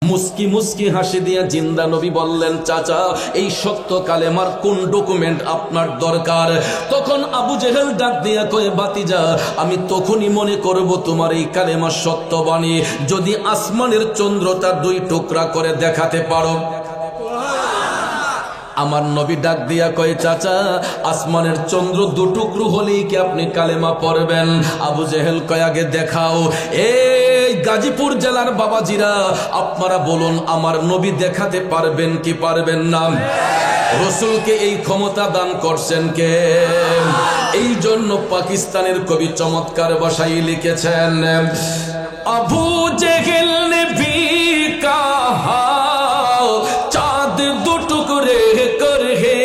মুস্কি মুস্কি হাসি দিয়া জিন্দা নবী বললেন, চাচা এই সত্য কালেমার কোন ডকুমেন্ট আপনার দরকার? তখন আবু জেহেল ডাক দিয়া কয়ে, বাতিজা আমি তখনই মনে করব তোমার এই কালেমার সত্যবাণী যদি আসমানের চন্দ্রটা 2 টুকরা করে দেখাতে পারো। আমার নবী ডাক দিয়া কয়, চাচা আসমানের চন্দ্র 2 টুকরো হলেই কি আপনি কালেমা পড়বেন? আবু জেহেল কয়, আগে দেখাও। এই গাজীপুর জেলার বাবাজিরা আপনারা বলুন, আমার নবী দেখাতে পারবেন কি পারবেন না? রসুলকে এই ক্ষমতা দান করছেন কে? এই জন্য পাকিস্তানের কবি চমৎকার ভাষায় লিখেছেন, আবু জেহেল ने भी कहा चाँद 2 टुकड़े कर है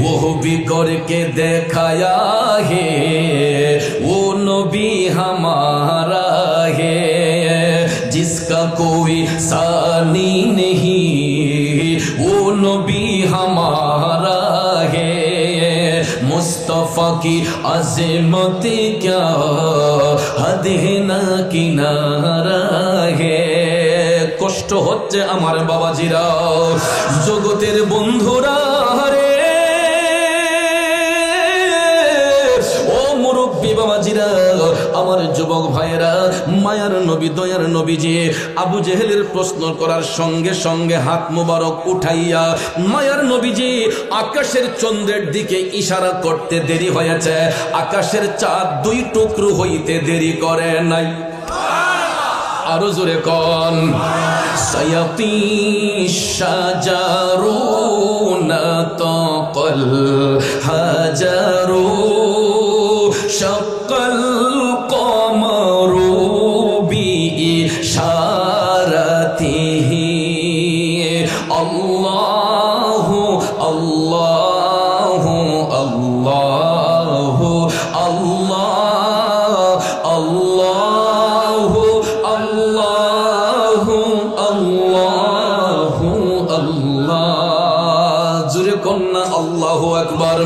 वो भी करके दिखाया है वो नबी हमारा है जिसका कोई सानी नहीं वो नबी हमारा है मुस्तफा की अज़मत क्या हद है ना किनारा है। কষ্ট হচ্ছে আমার বাবাজিরা, জগতের বন্ধুরা রে, ও মুরব্বী বাবাজিরা, আমার যুবক ভাইরা, মায়ার নবী দয়ার নবীজি আবু জেহেলের প্রশ্ন করার সঙ্গে সঙ্গে হাত মুবারক উঠাইয়া মায়ার নবীজি আকাশের চন্দ্রের দিকে ইশারা করতে দেরি হয়েছে, আকাশের চাঁদ 2 টুকরো হইতে দেরি করে নাই। আরো জোরে কোন, সায়াতি শাজারুনা তাকাল হাজারু শাক্কাল কমারু বিইশারাতিহি আল্লাহু আল্লাহু আল্লাহু আল্লাহ আল্লাহু আল্লাহু আল্লাহু আল্লাহ। জোরে কন্যা আল্লাহু আকবার।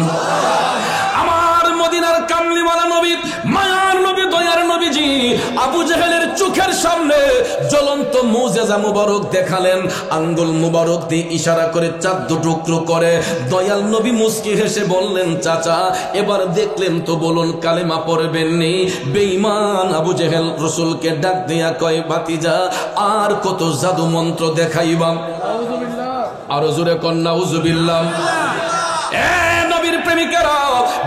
আমার মদিনার কামলিওয়ালা নবী মায়ার নবী দয়ার নবীজি আবু জেহেলের চোখের সামনে জ্বলন্ত মুজিজা মুবারক দেখালেন, আঙ্গুল মুবারক দিয়ে ইশারা করে 4 টুকরো করে। দয়াল নবী মুস্কি হেসে বললেন, চাচা এবার দেখলেন তো, বলুন কালেমা পড়বেননি? বেঈমান আবু জেহেল রসুলকে ডাক দিয়া কয়, ভাতিজা আর কত জাদু মন্ত্র দেখাইবা? আরো জোরে কন্যা উযুবিল্লাহ। নবীর প্রেমিকেরা,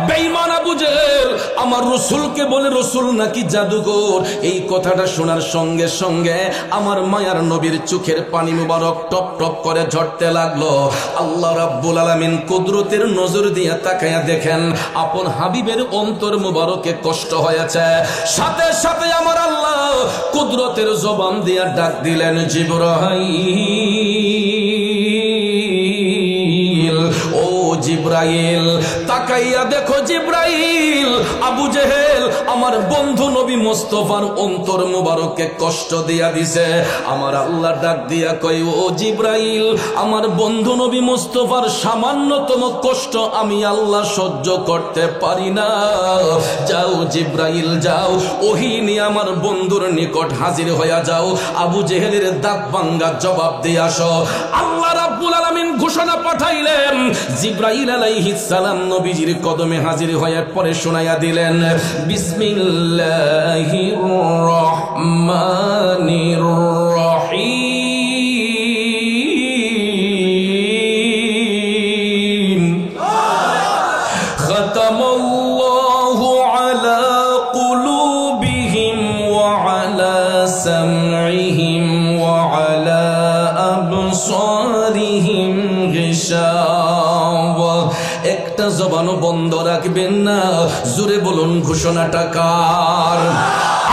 বেঈমান আবু জেহেল আমার রসুলকে বলে রসুল নাকি জাদুঘর। এই কথাটা শোনার সঙ্গে সঙ্গে আমার মায়ার নবীর চোখের পানি মুবারক টপ টপ করে ঝরতে লাগলো। আল্লাহ রাব্বুল আলামিন কুদরতের নজর দিয়ে তাকায়া দেখেন আপন হাবিবের অন্তর মুবারকে কষ্ট হয়েছে। সাথে সাথে আমার আল্লাহ কুদরতের জবান দিয়া ডাক দিলেন, জিবরাইল, ও জিবরাইল তাকাইয়া দেখো জিবরাইল, আবু জেহেল আমার বন্ধু নবী মুস্তাফার অন্তর মুবারককে কষ্ট দিয়া দিছে। আমার আল্লাহ ডাক দিয়া কই, ও জিবরাইল আমার বন্ধু নবী মুস্তাফার সামান্যতম কষ্ট আমি আল্লাহ সহ্য করতে পারি না। যাও জিবরাইল যাও, ওহী নিয়ে আমার বন্ধুর নিকট হাজির হইয়া যাও, আবু জেহেলের দাঁত ভাঙ্গা জবাব দিয়ে আসো। আল্লাহ রাব্বুল আলামিন ঘোষণা পাঠাইলেন, জিবরাইল আলাইহিস সালাম নবীজির কদমে হাজির হয়ে পরে শোনাইয়া দিলেন, বিসমিল্লাহির রহমানির রহিম, খাতামাল্লাহু আলা কুলুবিহিম ওয়া আলা সামঈহিম ওয়া আলা আবসারিহিম গিশাওয়া। একটা জবানও বন্ধ রাখবেন না। জোরে বলুন ঘোষণাটা কার?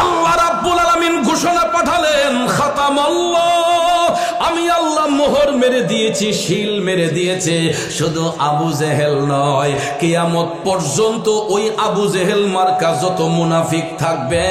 আল্লাহ রাব্বুল আলামিন ঘোষণা পাঠালেন, খাতামাল্লাহ আমি আল্লাহ মোহর মেরে দিয়েছি, শিল মেরে দিয়েছে। শুধু আবু জেহেল নয়, কিয়ামত পর্যন্ত ওই আবু জেহেল মার্কা যত মুনাফিক থাকবে।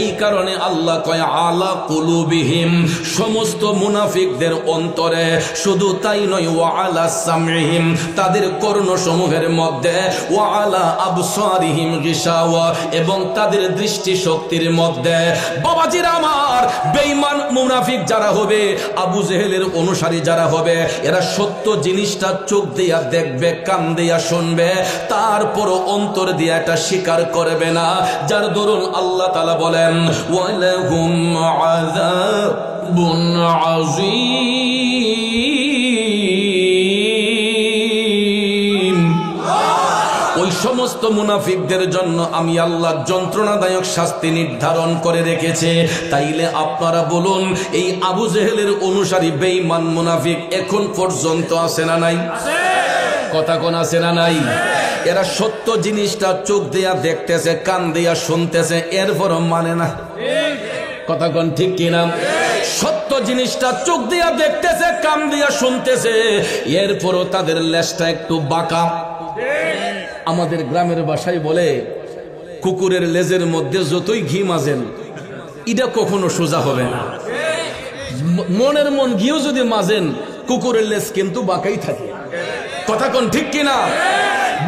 এই কারণে আল্লাহ কয় আলা কুলুবিহিম, সমস্ত মুনাফিকদের অন্তরে। শুধু তাই নয়, ওয়া আলা সামইহিম, তাদের কর্ণসমূহের মধ্যে, ওয়া আলা আবসারিহিম গিশাওয়া, এবং তাদের দৃষ্টি শক্তির মধ্যে। বাবাজিরা আমার, বেঈমান মুনাফিক যারা হবে, আবু জেহেলের অনুসারী যারা হবে, এরা সত্য জিনিসটা চোখ দিয়া দেখবে, কান দিয়া শুনবে, তারপরও অন্তর দিয়া এটা স্বীকার করবে না। যার দরুন আল্লাহ তাআলা বলেন ওয়ালাহুম আযাবুন আযীম। ওই সমস্ত মুনাফিকদের জন্য আমি আল্লাহ যন্ত্রণাদায়ক শাস্তি নির্ধারণ করে রেখেছে। তাইলে আপনারা বলুন, এই আবু জেহেলের অনুসারী বেঈমান মুনাফিক এখন পর্যন্ত আছে না নাই? কথা কোন আছে না নাই? এরা সত্য জিনিসটা চোখ দিয়া দেখতেছে, কান দিয়া শুনতেছে, এরপরও মানে না। কথা কোন ঠিক কিনা? সত্য জিনিসটা চোখ দিয়া দেখতেছে, কান দিয়া শুনতেছে, এরপরও তাদের লেজটা একটু বাঁকা। আমাদের গ্রামের ভাষায় বলে, কুকুরের লেজের মধ্যে যতই ঘি মাজেন, এটা কখনো সোজা হবে না। মনের মন ঘিও যদি মাজেন, কুকুরের লেজ কিন্তু বাঁকাই থাকে। কথা কোন ঠিক কিনা?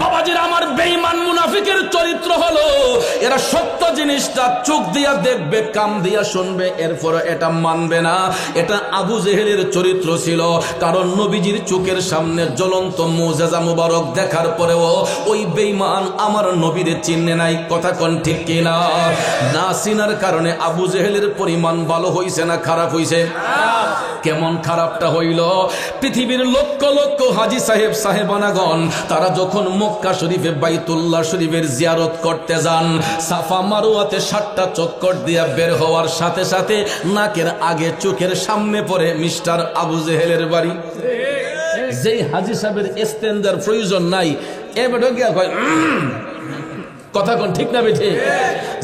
বাবাজির আমার, বেঈমান মুনাফিকের চরিত্র হলো এরা সত্য জিনিসটা চোখ দিয়া দেখবে, কান দিয়া শুনবে, এরপর এটা মানবে না। এটা আবু জেহেলের চরিত্র ছিল। কারণ নবীজির চোখের সামনে জ্বলন্ত মুজিজা মুবারক দেখার পরেও ওই বেঈমান আমার নবীর চিনে নাই। কথা কোন ঠিক কিনা? না চিনার কারণে আবু জেহেলের পরিমাণ ভালো হইছে না খারাপ হইছে? কেমন খারাপটা হইল? পৃথিবীর লক্ষ লক্ষ হাজী সাহেব সাহেবানাগণ তারা যখন মক্কা শরীফে বাইতুল্লাহ শরীফের জিয়ারত করতে যান, সাফা মারওয়াতে 7টা চক্কর দিয়া বের হওয়ার সাথে সাথে নাকের আগে চোখের সামনে পড়ে মিস্টার আবু জেহেলের বাড়ি। যেই হাজী সাহেবের ইস্তেনজার প্রয়োজন নাই, এবারে গিয়া কয় কথা কোন ঠিক না বেঠে?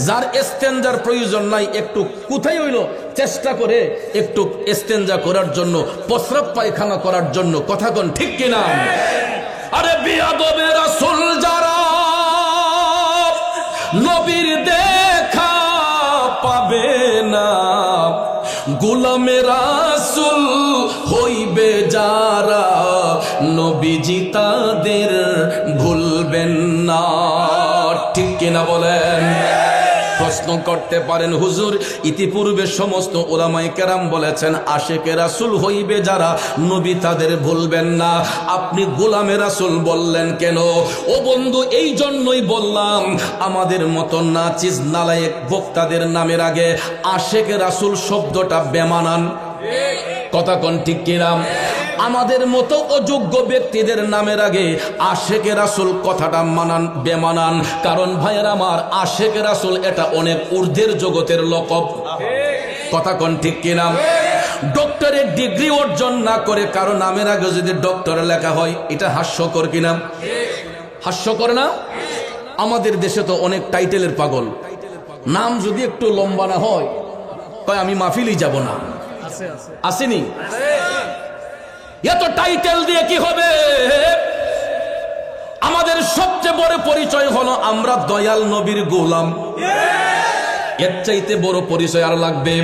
যার ইস্তেনজার প্রয়োজন নাই, একটু কোথায় হইলো চেষ্টা করে একটু ইস্তেনজা করার জন্য, প্রস্রাব পায়খানা করার জন্য। কথা কোন ঠিক কিনা? আরে বিয়াদবে রাসূল যারা নবীর দেখা পাবে না, গোলামে রাসূল হইবে যারা, নবীজি তাদের ভুলবেন না। ঠিক কিনা বলেন? প্রশ্ন করতে পারেন, হুজুর ইতিপূর্বে সমস্ত উলামায়ে কেরাম বলেছেন আশিকে রাসূল হইবে যারা, নবী তাদের ভুলবেন না, আপনি গোলামে রাসূল বললেন কেন? ও বন্ধু, এই জন্যই বললাম, আমাদের মতো নাচিজ নালায়েক বক্তাদের নামের আগে আশিকে রাসূল শব্দটা বেমানান। কথা কোন ঠিক কিনা? আমাদের মতো অযোগ্য ব্যক্তিদের নামের আগে আশিকে রাসূল কথাটা মানান বেমানান। কারণ ভাইয়ের আমার, আশিকে রাসূল এটা অনেক ঊর্ধ্বের জগতের লকব। কথা কোন ঠিক কিনা? ডক্টরের ডিগ্রি অর্জন না করে কারো নামের আগে যদি ডক্টর লেখা হয়, এটা হাস্যকর কিনা? হাস্যকর না? আমাদের দেশে তো অনেক টাইটেলের পাগল। নাম যদি একটু লম্বা না হয়, কয় আমি মাহফিলই যাব না। আসেনি? এত টাইটেল দিয়ে কি হবে? আমাদের সবচেয়ে বড় পরিচয় হলো আমরা দয়াল নবীর গোলাম। এর চাইতে বড় পরিচয় আর লাগবে?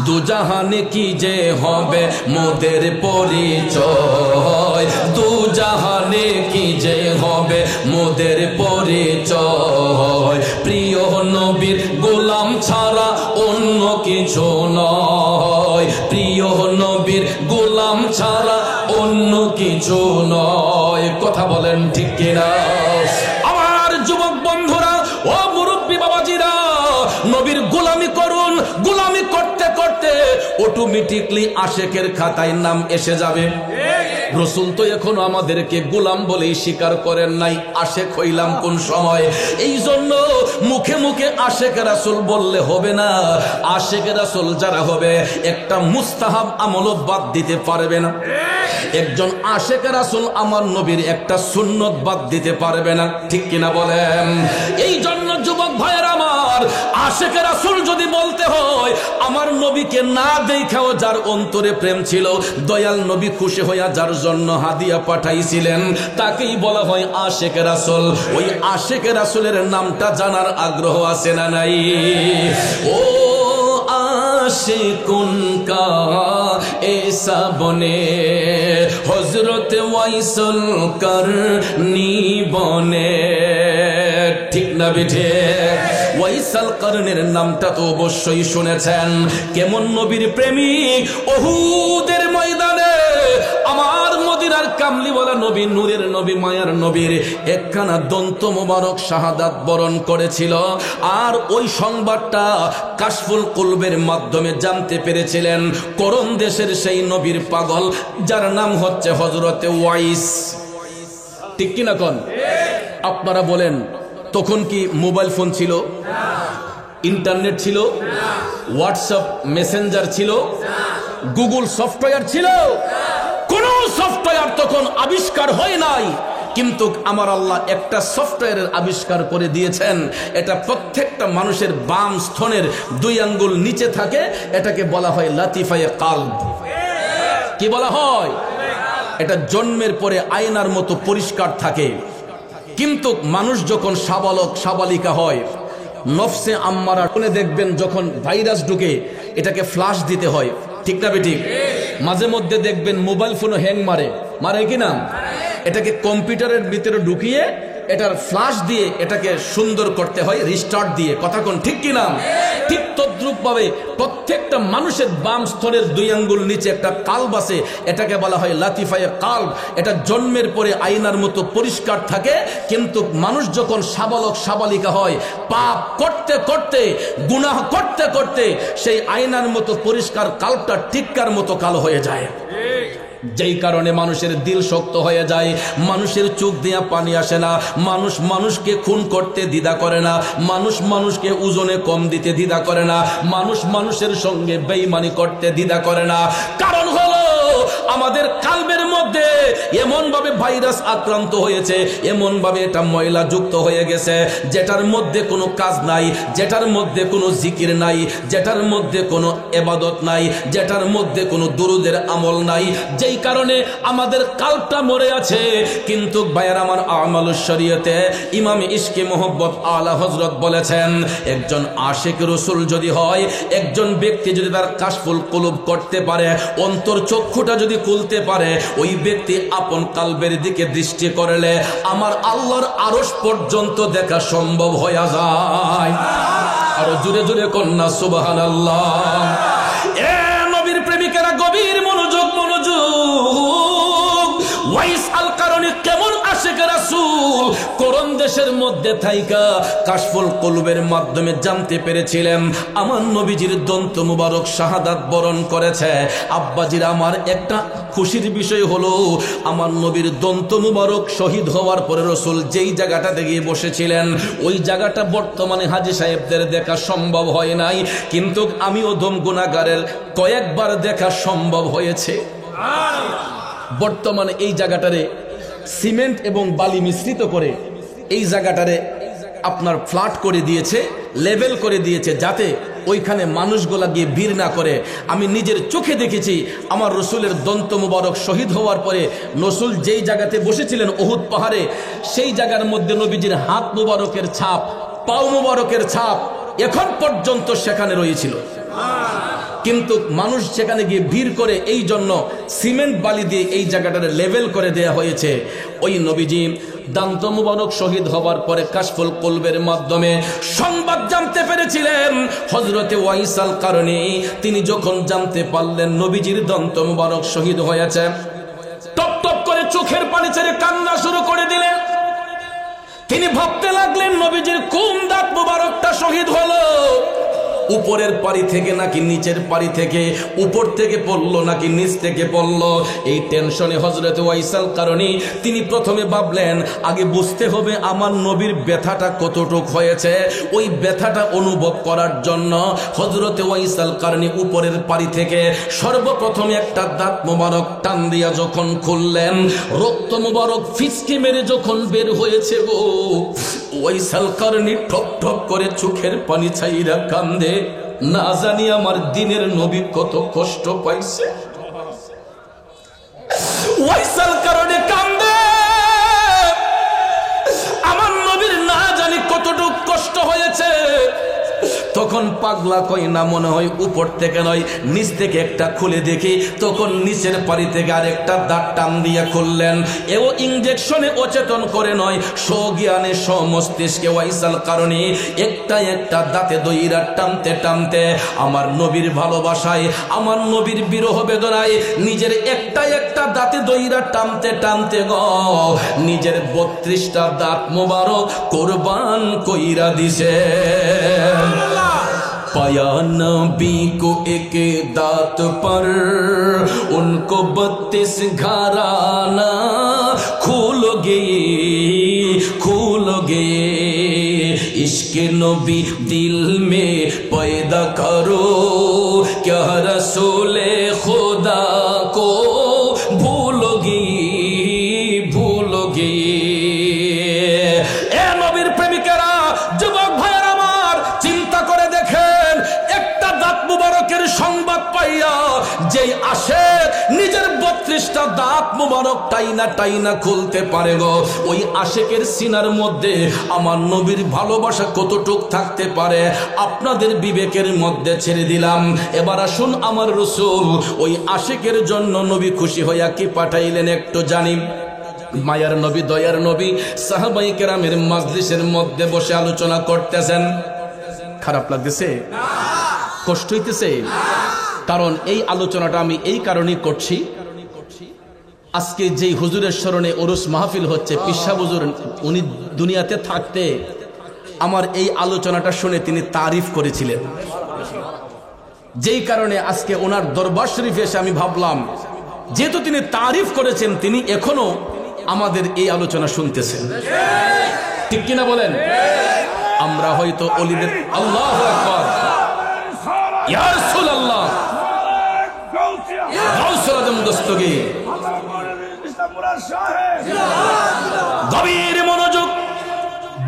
দুজাহানে কি যে হবে মোদের পরিচয়, দুজাহানে কি যে হবে মোদের পরিচয়, প্রিয় নবীর গোলাম ছাড়া অন্য কিছু নয়, প্রিয় নবীর গোলাম ছাড়া অন্য কিছু নয়। কথা বলেন ঠিক কিনা? আমার যুবক বন্ধুরা, ও মুরব্বী বাবাজিরা, নবীর গোলামি করুন। গোলামি করতে করতে অটোমেটিকলি আশিকের খাতায় নাম এসে যাবে। রাসূল তো এখনো আমাদেরকে গোলাম বলেই স্বীকার করেন নাই, আশিক হইলাম কোন সময়? এই জন্য মুখে মুখে আশিক রাসূল বললে হবে না। আশিক রাসূল যারা হবে, একটা মুস্তাহাব আমলও বাদ দিতে পারবে না। একজন আশিক রাসূল আমার নবীর একটা সুন্নত বাদ দিতে পারবে না। ঠিক কিনা বলেন? এই জন্য যুবক ভাইয়ের আমার, আশিকে রাসূল যদি বলতে হয়, আমার নবীকে না দেখাও যার অন্তরে প্রেম ছিল, দয়াল নবী খুশি হইয়া যার জন্য হাদিয়া পাঠাইছিলেন, তাকেই বলা হয় আশিকে রাসূল। ওই আশিকে রাসূলের নামটা জানার আগ্রহ আছে না নাই? ও आशिकुन का ऐसा बने हजरत वाइसल करनी बने। ঠিক না বিঠে? ওয়াইসাল করনের নামটা তো অবশ্যই শুনেছেন। কেমন নবীর প্রেমিক! উহুদের ময়দানে আমার মদিনার কামলিওয়ালা নবী, নূরের নবী, মায়ার নবীর একখানা দন্ত মোবারক শাহাদাত বরণ করেছিল। আর ওই সংবাদটা কাশফুল কুলবের মাধ্যমে জানতে পেরেছিলেন করণ দেশের সেই নবীর পাগল, যার নাম হচ্ছে হযরতে ওয়াইস। ঠিক কিনা কোন? আপনারা বলেন, তখন কি মোবাইল ফোন ছিল? ইন্টারনেট ছিল? হোয়াটসঅ্যাপ মেসেঞ্জার ছিল? গুগল সফটওয়্যার ছিল? কোন সফটওয়্যার তখন আবিষ্কার হয় নাই। কিন্তু আমার আল্লাহ একটা সফটওয়্যারের আবিষ্কার করে দিয়েছেন। এটা প্রত্যেকটা মানুষের বাম স্তনের 2 আঙ্গুল নিচে থাকে। এটাকে বলা হয় লাতিফায়ে কালব। কি বলা হয়? এটা জন্মের পরে আয়নার মতো পরিষ্কার থাকে, কিন্তু মানুষ যখন সাবালক সাবালিকা হয়, নফসে আম্মারা শুনে দেখবেন যখন ভাইরাস ঢুকে এটাকে ফ্লাশ দিতে হয়। ঠিক না বেঠিক? মাঝে মধ্যে দেখবেন মোবাইল ফোনও হ্যাং মারে, মারে কিনা? এটাকে কম্পিউটারের ভিতরে ঢুকিয়ে এটার ফ্লাশ দিয়ে এটাকে সুন্দর করতে হয়, রিস্টার্ট দিয়ে। কথা কোন ঠিক কিনা? ঠিক তদ্রুপ ভাবে প্রত্যেকটা মানুষের বাম স্তরের 2 আঙ্গুল নিচে একটা কালব আছে, এটাকে বলা হয় লাতিফায়ে কালব। এটা জন্মের পরে আয়নার মতো পরিষ্কার থাকে, কিন্তু মানুষ যখন সাবালক সাবালিকা হয়, পাপ করতে করতে, গুনাহ করতে করতে সেই আয়নার মতো পরিষ্কার কালবটা টিক্কার মতো কালো হয়ে যায়। যেই কারণে মানুষের দিল শক্ত হয়ে যায়, মানুষের চোখ দিয়ে পানি আসে না, মানুষ মানুষকে খুন করতে দ্বিধা করে না, মানুষ মানুষকে ওজনে কম দিতে দ্বিধা করে না, মানুষ মানুষের সঙ্গে বেঈমানি করতে দ্বিধা করে না। কারণ হলো আমাদের কালবের মধ্যে এমন ভাবে ভাইরাস আক্রান্ত হয়েছে, এমন ভাবে এটা ময়লা যুক্ত হয়ে গেছে, যেটার মধ্যে কোনো কাজ নাই, যেটার মধ্যে কোনো জিকির নাই, যেটার মধ্যে কোনো ইবাদত নাই, যেটার মধ্যে কোনো দুরুদের আমল নাই। যেই কারণে আমাদের কালবটা মরে আছে। কিন্তু ভাইয়ের আমার, আমালুস শরীয়তে ইমাম ইশকে মোহব্বত আলা হযরত বলেছেন, একজন আশিক রাসূল যদি হয়, একজন ব্যক্তি যদি তার কাশফুল কুলুব করতে পারে, অন্তর চক্ষুটা যদি খুলতে পারে, ওই ব্যক্তি আপন কালবের দিকে দৃষ্টি করলে আমার আল্লাহর আরশ পর্যন্ত দেখা সম্ভব হয়ে যায়। আরো জোরে জোরে কন্যা সুবহানাল্লাহ। এ নবীর প্রেমিকেরা গভীর মনোযোগ, মনোযোগ। ওয়াইস আল কারণী কেমন আশিকে রাসূল করণ দেশের মধ্যে থাইকা কাশফুল কুলবের মাধ্যমে জানতে পেরেছিলেন আমার নবীজির দন্ত মুবারক শাহাদাত বরণ করেছে। আব্বাজির আমার, একটা খুশির বিষয় হলো আমার নবীর দন্ত মুবারক শহীদ হওয়ার পরে রাসূল যেই জায়গাটাতে গিয়ে বসেছিলেন, ওই জায়গাটা বর্তমানে হাজী সাহেবদের দেখা সম্ভব হয় নাই, কিন্তু আমি অধম গুনাহগারের কয়েকবার দেখা সম্ভব হয়েছে। বর্তমানে এই জায়গাটারে সিমেন্ট এবং বালি মিশ্রিত করে এই জায়গাটারে আপনার ফ্ল্যাট করে দিয়েছে, লেভেল করে দিয়েছে, যাতে ওইখানে মানুষগুলা গিয়ে ভিড় না করে। আমি নিজের চোখে দেখেছি আমার রসুলের দন্ত মুবারক শহীদ হওয়ার পরে রসুল যেই জায়গাতে বসেছিলেন উহুদ পাহাড়ে, সেই জায়গার মধ্যে নবীজির হাত মুবারকের ছাপ, পাও মুবারকের ছাপ এখন পর্যন্ত সেখানে রয়েছিল। কিন্তু মানুষ সেখানে গিয়ে ভিড় করে, এই জন্য সিমেন্ট বালি দিয়ে এই জায়গাটারে লেভেল করে দেয়া হয়েছে। ওই নবীজি দান্ত মুবারক শহীদ হবার পরে কাশফুল কুলবের মাধ্যমে সংবাদ জানতে পেরেছিলেন। হযরতে ওয়াইস আল কারণী তিনি যখন জানতে পারলেন নবীজির দন্ত মুবারক শহীদ হয়েছে, টপ টপ করে চোখের পানি ছেড়ে কান্না শুরু করে দিলেন। তিনি ভাবতে লাগলেন নবীজির কোন দাঁত মুবারকটা শহীদ হলো। উপরের পারি থেকে নাকি নিচের পারি থেকে, উপর থেকে পড়লো নাকি নিচ থেকে পড়লো। এই টেনশনে হযরত ওয়াইসাল কারণী তিনি প্রথমে ভাবলেন আগে বুঝতে হবে আমার নবীর ব্যথাটা কতটুক হয়েছে। ওই ব্যথাটা অনুভব করার জন্য হযরত ওয়াইসাল কারণী উপরের পারি থেকে সর্বপ্রথমে একটা দাঁত মোবারক টান দিয়া যখন খুললেন, রক্ত মোবারক ফিসকে মেরে যখন বের হয়েছে গো, ওয়াইসাল কারণী ঠক ঠক করে চোখের পানি ছাইরা কান্দে। না জানি আমার দিনের নবী কত কষ্ট পাইছে। ওয়াইসাল কারণে কান্দে, আমার নবীর না জানি কতটুক কষ্ট হয়েছে। তখন পাগলা কই না মনে হয় উপর থেকে নয় নিচ থেকে একটা খুলে দেখি, তখন নিচের পারি থেকে আরেকটা দাঁত টান দিয়ে খুললেন। এও ইনজেকশনে অচেতন করে নয়, স্বজ্ঞানে সমস্তিষ্কে ওয়াইসাল কারণে একটা একটা দাঁতে দইরা টানতে টানতে আমার নবীর ভালোবাসায়, আমার নবীর বিরহ বেদনায় নিজের একটা একটা দাঁতে দইরা টানতে টানতে গো নিজের 32টা দাঁত মোবারক কুরবান কইরা দিছে। पाया नबी को एक दात पर उनको 32 घराना खोलोगे इश्क नबी दिल में पैदा करो, क्या रसूले खुदा को भूलोगे। ए नबीर प्रेमिकेरा, যুবক ভাইয়েরা আমার, চিন্তা করে দেখেন একটা দাঁত মুবারকের সংবাদ পাইয়া যেই আশেক নিজের 32টা দাঁত মুবারক টাইনা টাইনা খুলতে পারে গো, ওই আশেকের সিনার মধ্যে আমার নবীর ভালোবাসা কতটুক থাকতে পারে আপনাদের বিবেকের মধ্যে ছেড়ে দিলাম। এবার আসুন আমার রাসূল ওই আশেকের জন্য নবী খুশি হইয়া কি পাঠাইলেন একটু জানি। মায়ার নবী, দয়ার নবী সাহাবাই কেরামের মাজলিসের মধ্যে বসে আলোচনা করতেছেন। খারাপ লাগতেছে? কষ্ট হইতেছে? কারণ এই আলোচনাটা আমি এই কারণেই করছি, আজকে যেই হুজুরের স্মরণে ওরস মাহফিল হচ্ছে, পিসা হুজুর উনি দুনিয়াতে থাকতে আমার এই আলোচনাটা শুনে তিনি তারিফ করেছিলেন, যেই কারণে আজকে ওনার দরবার শরীফে এসে আমি ভাবলাম যেহেতু তিনি তারিফ করেছেন তিনি এখনো আমাদের এই আলোচনা শুনতেছেন, ঠিক কিনা বলেন? আমরা হয়তো অলিদের আল্লাহু আকবার, ইয়া রাসূলুল্লাহ, গাউসুল আজম দস্তগীর, গভীর মনোযোগ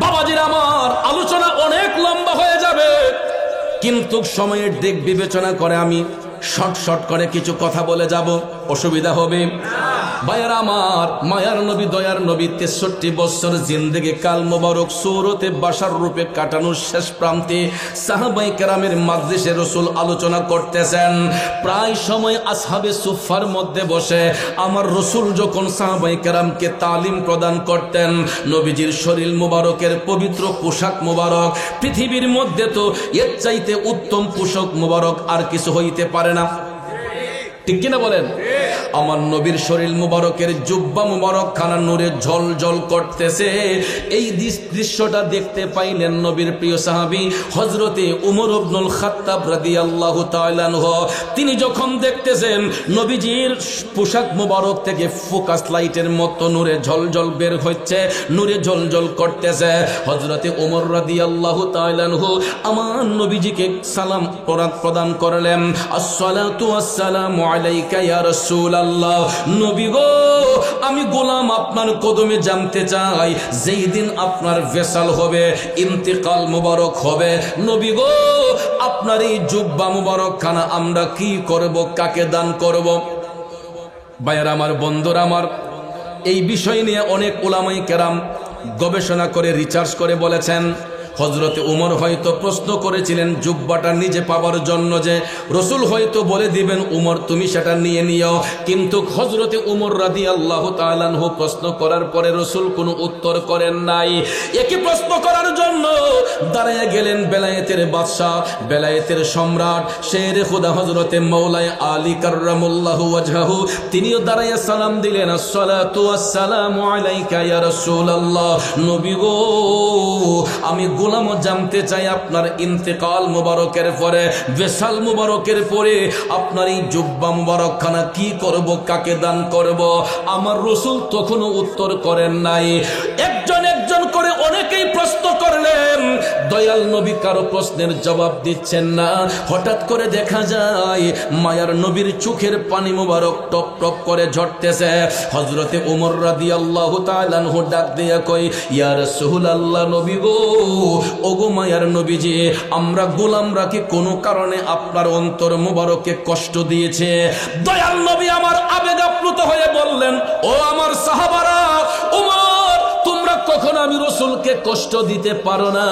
বাবাজির আমার, আলোচনা অনেক লম্বা হয়ে যাবে, কিন্তু সময়ের দিক বিবেচনা করে আমি শর্ট করে কিছু কথা বলে যাব, অসুবিধা হবে? ভাইয়েরা আমার, মায়ার নবী দয়ার নবী 63 বছর জিন্দেগি কাল মোবারক সূরতে বাশার রূপে কাটানোর শেষ প্রান্তে সাহাবায়ে কেরামের মাজলিসে রাসূল আলোচনা করতেছেন। প্রায় সময় আসহাবে সুফার মধ্যে বসে আমার রাসূল যখন সাহাবায়ে কেরামকে তালিম প্রদান করতেন, নবীজির শরীর মোবারকের পবিত্র পোশাক মোবারক, পৃথিবীর মধ্যে তো এর চাইতে উত্তম পোশাক মোবারক আর কিছু হইতে পারে না, ঠিক কিনা বলেন? আমার নবীর শরীর মুবারকের জুব্বা মুবারক খানা নূরে ঝলঝল করতেছে। এই দৃশ্যটা দেখতে পাইলেন নবীর প্রিয় সাহাবী হযরতে উমর ইবনুল খাত্তাব রাদিয়াল্লাহু তাআলা আনহু। তিনি যখন দেখতেছেন নবীজির পোশাক মুবারক থেকে ফোকাস লাইটের মতো নূরে ঝলঝল বের হচ্ছে, নূরে ঝলঝল করতেছে, হযরতে উমর রাদিয়াল্লাহু তাআলা আনহু আমার নবীজিকে সালাম প্রদান করলেন, আসসালাতু ওয়াসসালামু আলাইকা ইয়া রাসূলুল্লাহ। নবী গো, আমি গোলাম আপনার কদমে জানতে চাই, যেই দিন আপনার ভেসাল হবে, ইন্তেকাল মুবারক হবে, নবী গো আপনার এই জুব্বা মুবারক খানা আমরা কি করব, কাকে দান করব? ভাইয়েরা আমার, বন্ধুরা আমার, এই বিষয় নিয়ে অনেক উলামায়ে কেরাম গবেষণা করে রিসার্চ করে বলেছেন, হযরতে উমর হয়তো প্রশ্ন করেছিলেন জুব্বাটা নিজে পাওয়ার জন্য, যে রাসূল হয়তো বলে দিবেন উমর তুমি সেটা নিয়ে নিও, কিন্তু হযরতে উমর রাদিয়াল্লাহু তাআলা আনহু প্রশ্ন করার পরে রাসূল কোনো উত্তর করেন নাই। একই প্রশ্ন করার জন্য দাঁড়িয়ে গেলেন বেলায়েতের বাদশা, বেলায়েতের সম্রাট, শেরে খোদা হযরতে মাওলায়ে আলী কাররামাল্লাহু ওয়াজহাহু, তিনিও দাঁড়িয়ে সালাম দিলেন, আসসালাতু ওয়াসসালামু আলাইকা ইয়া রাসূলুল্লাহ। নবী গো, আমি গোলামও জানতে চাই আপনার ইন্তেকাল মুবারকের পরে, বেসাল মুবারকের পরে আপনার এই জুব্বা মুবারকখানা কি করব, কাকে দান করব? আমার রাসূল তখনও উত্তর করেন নাই। একজন একজন করে অনেকেই প্রশ্ন করলেন, দয়াল নবী কারো প্রশ্নের জবাব দিচ্ছেন না। হঠাৎ করে দেখা যায় মায়ার নবীর চোখের পানি মুবারক টপ টপ করে ঝরতেছে। হযরতে ওমর রাদিয়াল্লাহু তাআলা আনহু ডাক দিয়া কই, ইয়া রাসূলুল্লাহ, নবী গো, ওগো মায়ার নবীজি, আমরা গোলামরা কি কোনো কারণে আপনার অন্তর মুবারককে কষ্ট দিয়েছে? দয়াল নবী আমার আবেগ আপ্লুত হয়ে বললেন, ও আমার সাহাবারা, ওমর, তোমরা কখনো আমি রাসূলকে কষ্ট দিতে পারো না।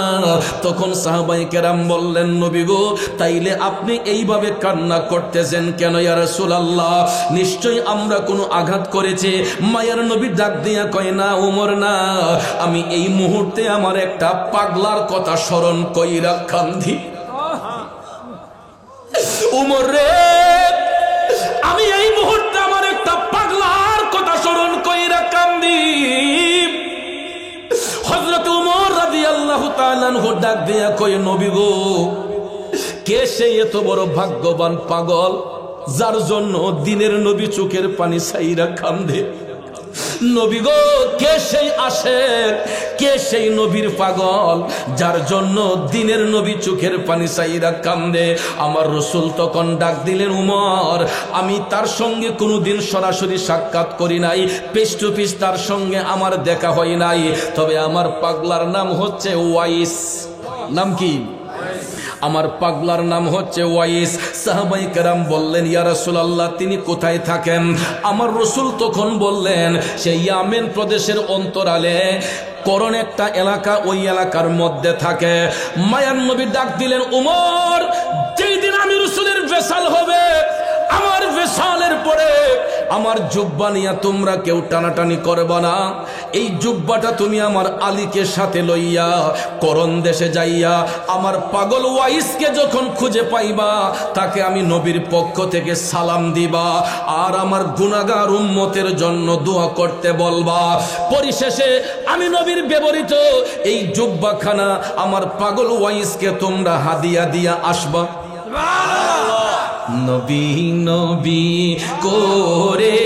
তখন সাহাবায়ে কেরাম বললেন, নবী গো, তাইলে আপনি এইভাবে কান্না করতেছেন কেন ইয়া রাসূলুল্লাহ? নিশ্চয়ই আমরা কোনো আঘাত করেছি। মায়ার নবী ডাক দিয়া কয়, না ওমর না, আমি এই মুহূর্তে আমার একটা পাগলার কথা স্মরণ কইরা কান্দি। ওমর রে, আমি এই মুহূর্তে আমার একটা পাগলার কথা স্মরণ কইরা কান্দি। হযরত ওমর রাদিয়াল্লাহু তাআলা আনহু ডাক দিয়া কয়, নবী গো, কে সেই এত বড় ভাগ্যবান পাগল যার জন্য দিনের নবী চোখের পানি ছাইরা কান্দে? নবী গো, কে সেই আশেক, কে সেই নবীর পাগল যার জন্য দিনের নবী চোখের পানি ছাইরা কান্দে? আমার রাসূল তখন ডাক দিলেন, উমর, আমি তার সঙ্গে কোনোদিন সরাসরি সাক্ষাৎ করি নাই, ফেস টু ফেস তার সঙ্গে আমার দেখা হয় নাই, তবে আমার পাগলার নাম হচ্ছে ওয়াইস। নাম কি? আমার পাগলার নাম হচ্ছে ওয়াইস। সাহাবায়ে কেরাম বললেন, ইয়া রাসূলুল্লাহ, তিনি কোথায় থাকেন? আমার রাসূল তখন বললেন, সেই ইয়ামেন প্রদেশের অন্তরালে করণ একটা এলাকা, ওই এলাকার মধ্যে থাকে। মায়ার নবী ডাক দিলেন, উমর, যেই দিন আমি রাসূলের বেসাল হবে, আমার বেসালের পরে আমার জুব্বা নিয়ে তোমরা কেউ টানাটানি করবে না। এই জুব্বাটা তুমি আমার আলীকে সাথে লইয়া করণ দেশে যাইয়া আমার পাগল ওয়াইসকে যখন খুঁজে পাইবা, তাকে আমি নবীর পক্ষ থেকে সালাম দিবা আর আমার গুনাহগার উম্মতের জন্য দোয়া করতে বলবা। পরিশেষে আমি নবীর ব্যবহৃত এই জুব্বাখানা আমার পাগল ওয়াইসকে তোমরা হাদিয়া দিয়া আসবা। নবী নবী করে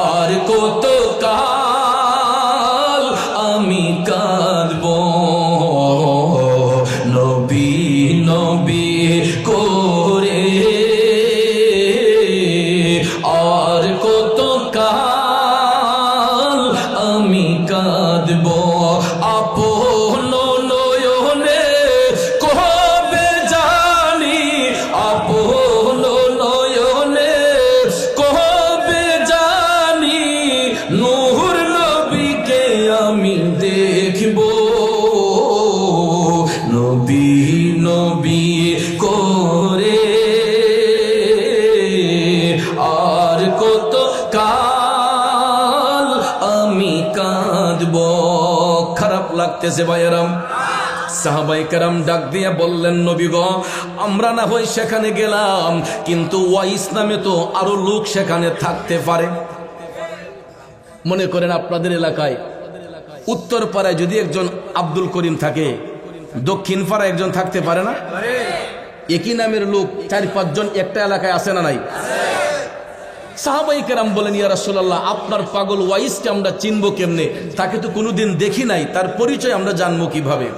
আর কত কাল আমি কাঁদব, নবী নবী করে আর কত কাল আমি কাঁদব। আপন নয়নে কবে জানি, আপন নয়নে কবে জানি নূর নবীকে আমি দেখব, নবী নবী করে আর কত কাল আমি কাঁদব। খারাপ লাগতেছে ভাইয়েরাম। সাহাবায়ে কেরাম ডাক দিয়ে বললেন, নবী গো, আমরা না হয় সেখানে গেলাম, কিন্তু ওয়াইস নামে তো আরো লোক সেখানে থাকতে পারে। মনে করেন আপনাদের এলাকায় উত্তর পাড়ায় যদি একজন আব্দুল করিম থাকে, দক্ষিণ পাড়ায় একজন থাকতে পারে না? একই নামের লোক 4-5 জন একটা এলাকায় আছে না নাই? সাহাবায়ে কেরাম বলেন, ইয়া রাসূলুল্লাহ, আপনার পাগল ওয়াইসকে আমরা চিনবো কেমনে? তাকে তো কোনোদিন দেখি নাই, তার পরিচয় আমরা জানবো কিভাবে?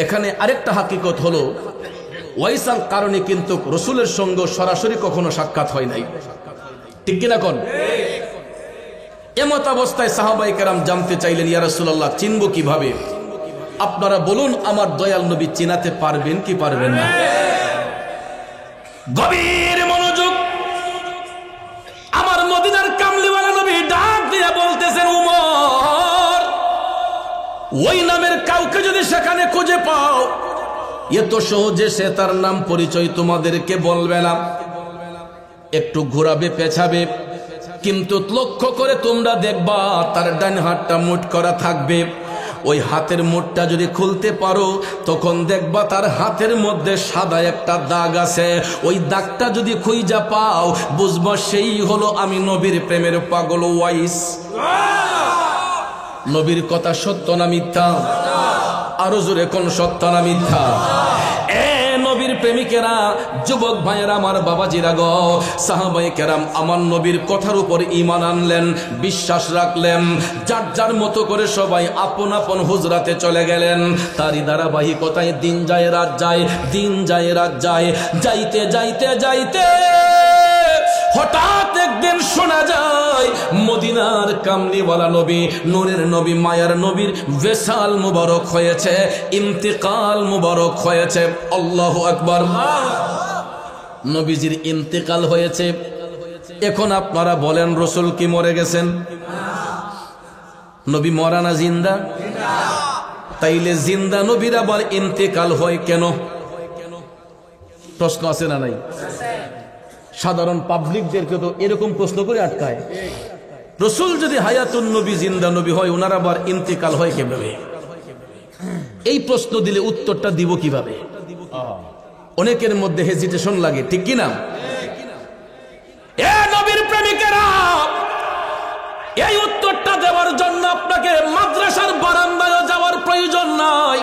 এখানে আরেকটা হাকিকত হলো, ওয়াইসার কারণে কিন্তু রাসূলের সঙ্গে সরাসরি কখনো সাক্ষাৎ হয় নাই, ঠিক কিনা কোন? এমত অবস্থায় সাহাবায়ে কেরাম জানতে চাইলেন, ইয়া রাসূলুল্লাহ, চিনবো কিভাবে? আপনারা বলুন, আমার দয়াল নবী চিনাতে পারবেন কি পারবেন না? গভীর মনোযোগ। আমার মদিনার কামলিওয়ালা নবী ডাক দিয়ে বলতেছেন, উমর, ওই নামের কাউকে যদি সেখানে খুঁজে পাও, এত সহজে সে তার নাম পরিচয় তোমাদেরকে বলবে না, একটু ঘোরাবে পেছাবে, কিন্তু লক্ষ্য করে তোমরা দেখবা তার ডান হাতটা মুঠ করা থাকবে। ওই হাতের মুঠটা যদি খুলতে পারো, তখন দেখবা তার হাতের মধ্যে সাদা একটা দাগ আছে। ওই দাগটা যদি খুঁজা পাও, বুঝবা সেই হলো আমি নবীর প্রেমের পাগল ওয়াইস। নবীর কথা সত্য না মিথ্যা? আরো জোরে কোন সত্য না মিথ্যা? নবীর প্রেমিকেরা, যুবক ভাইয়েরা, আমার বাবাজিরা গো, সাহাবায়ে কেরাম আমার নবীর কথার উপর ঈমান আনলেন, বিশ্বাস রাখলেন। যার যার মতো করে সবাই আপন আপন হুজরাতে চলে গেলেন। তারই ধারাবাহিকতায় দিন যায় রাত যায়, দিন যায় রাত যায়। যাইতে যাইতে যাইতে হঠাৎ একদিন শোনা যায় মদিনার কামলিওয়ালা নবী, নূরের নবী, মায়ার নবীর ওয়াসাল মুবারক হয়েছে, ইন্তেকাল মুবারক হয়েছে। আল্লাহু আকবার। নবীজির ইন্তেকাল হয়েছে। এখন আপনারা বলেন, রাসূল কি মরে গেছেন? নবী মরা না জিন্দা? তাইলে জিন্দা নবীর আবার ইন্তেকাল হয় কেন? প্রশ্ন আছে না নাই? সাধারণ পাবলিকদেরকে তো এরকম প্রশ্ন করে আটকায়। রাসূল যদি হায়াতুন নবী, জিন্দা নবী হয়, ওনার আবার ইন্তেকাল হয় কিভাবে? এই প্রশ্ন দিলে উত্তরটা দিব কিভাবে? অনেকের মধ্যে হেজিটেশন লাগে, ঠিক কি না? এ নবীর প্রেমিকেরা, এই উত্তরটা দেওয়ার জন্য আপনাকে মাদ্রাসার বারান্দায় যাওয়ার প্রয়োজন নাই।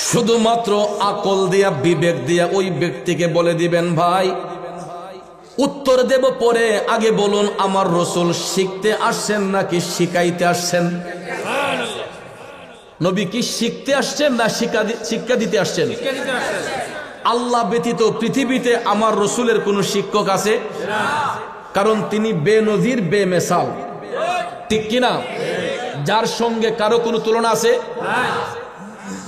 শুধুমাত্র আকল দিয়া, বিবেক দিয়া ওই ব্যক্তিকে বলে দিবেন, ভাই উত্তর দেব পরে, আগে বলুন আমার রাসূল শিখতে আসছেন নাকি শিখাইতে আসছেন? নবী কি শিখতে আসছেন না শিক্ষা দিতে আসছেন? আল্লাহ ব্যতীত পৃথিবীতে আমার রাসূলের কোন শিক্ষক আছে? কারণ তিনি বেনজির, বেমেসাল, ঠিক কিনা? যার সঙ্গে কারো কোনো তুলনা আছে?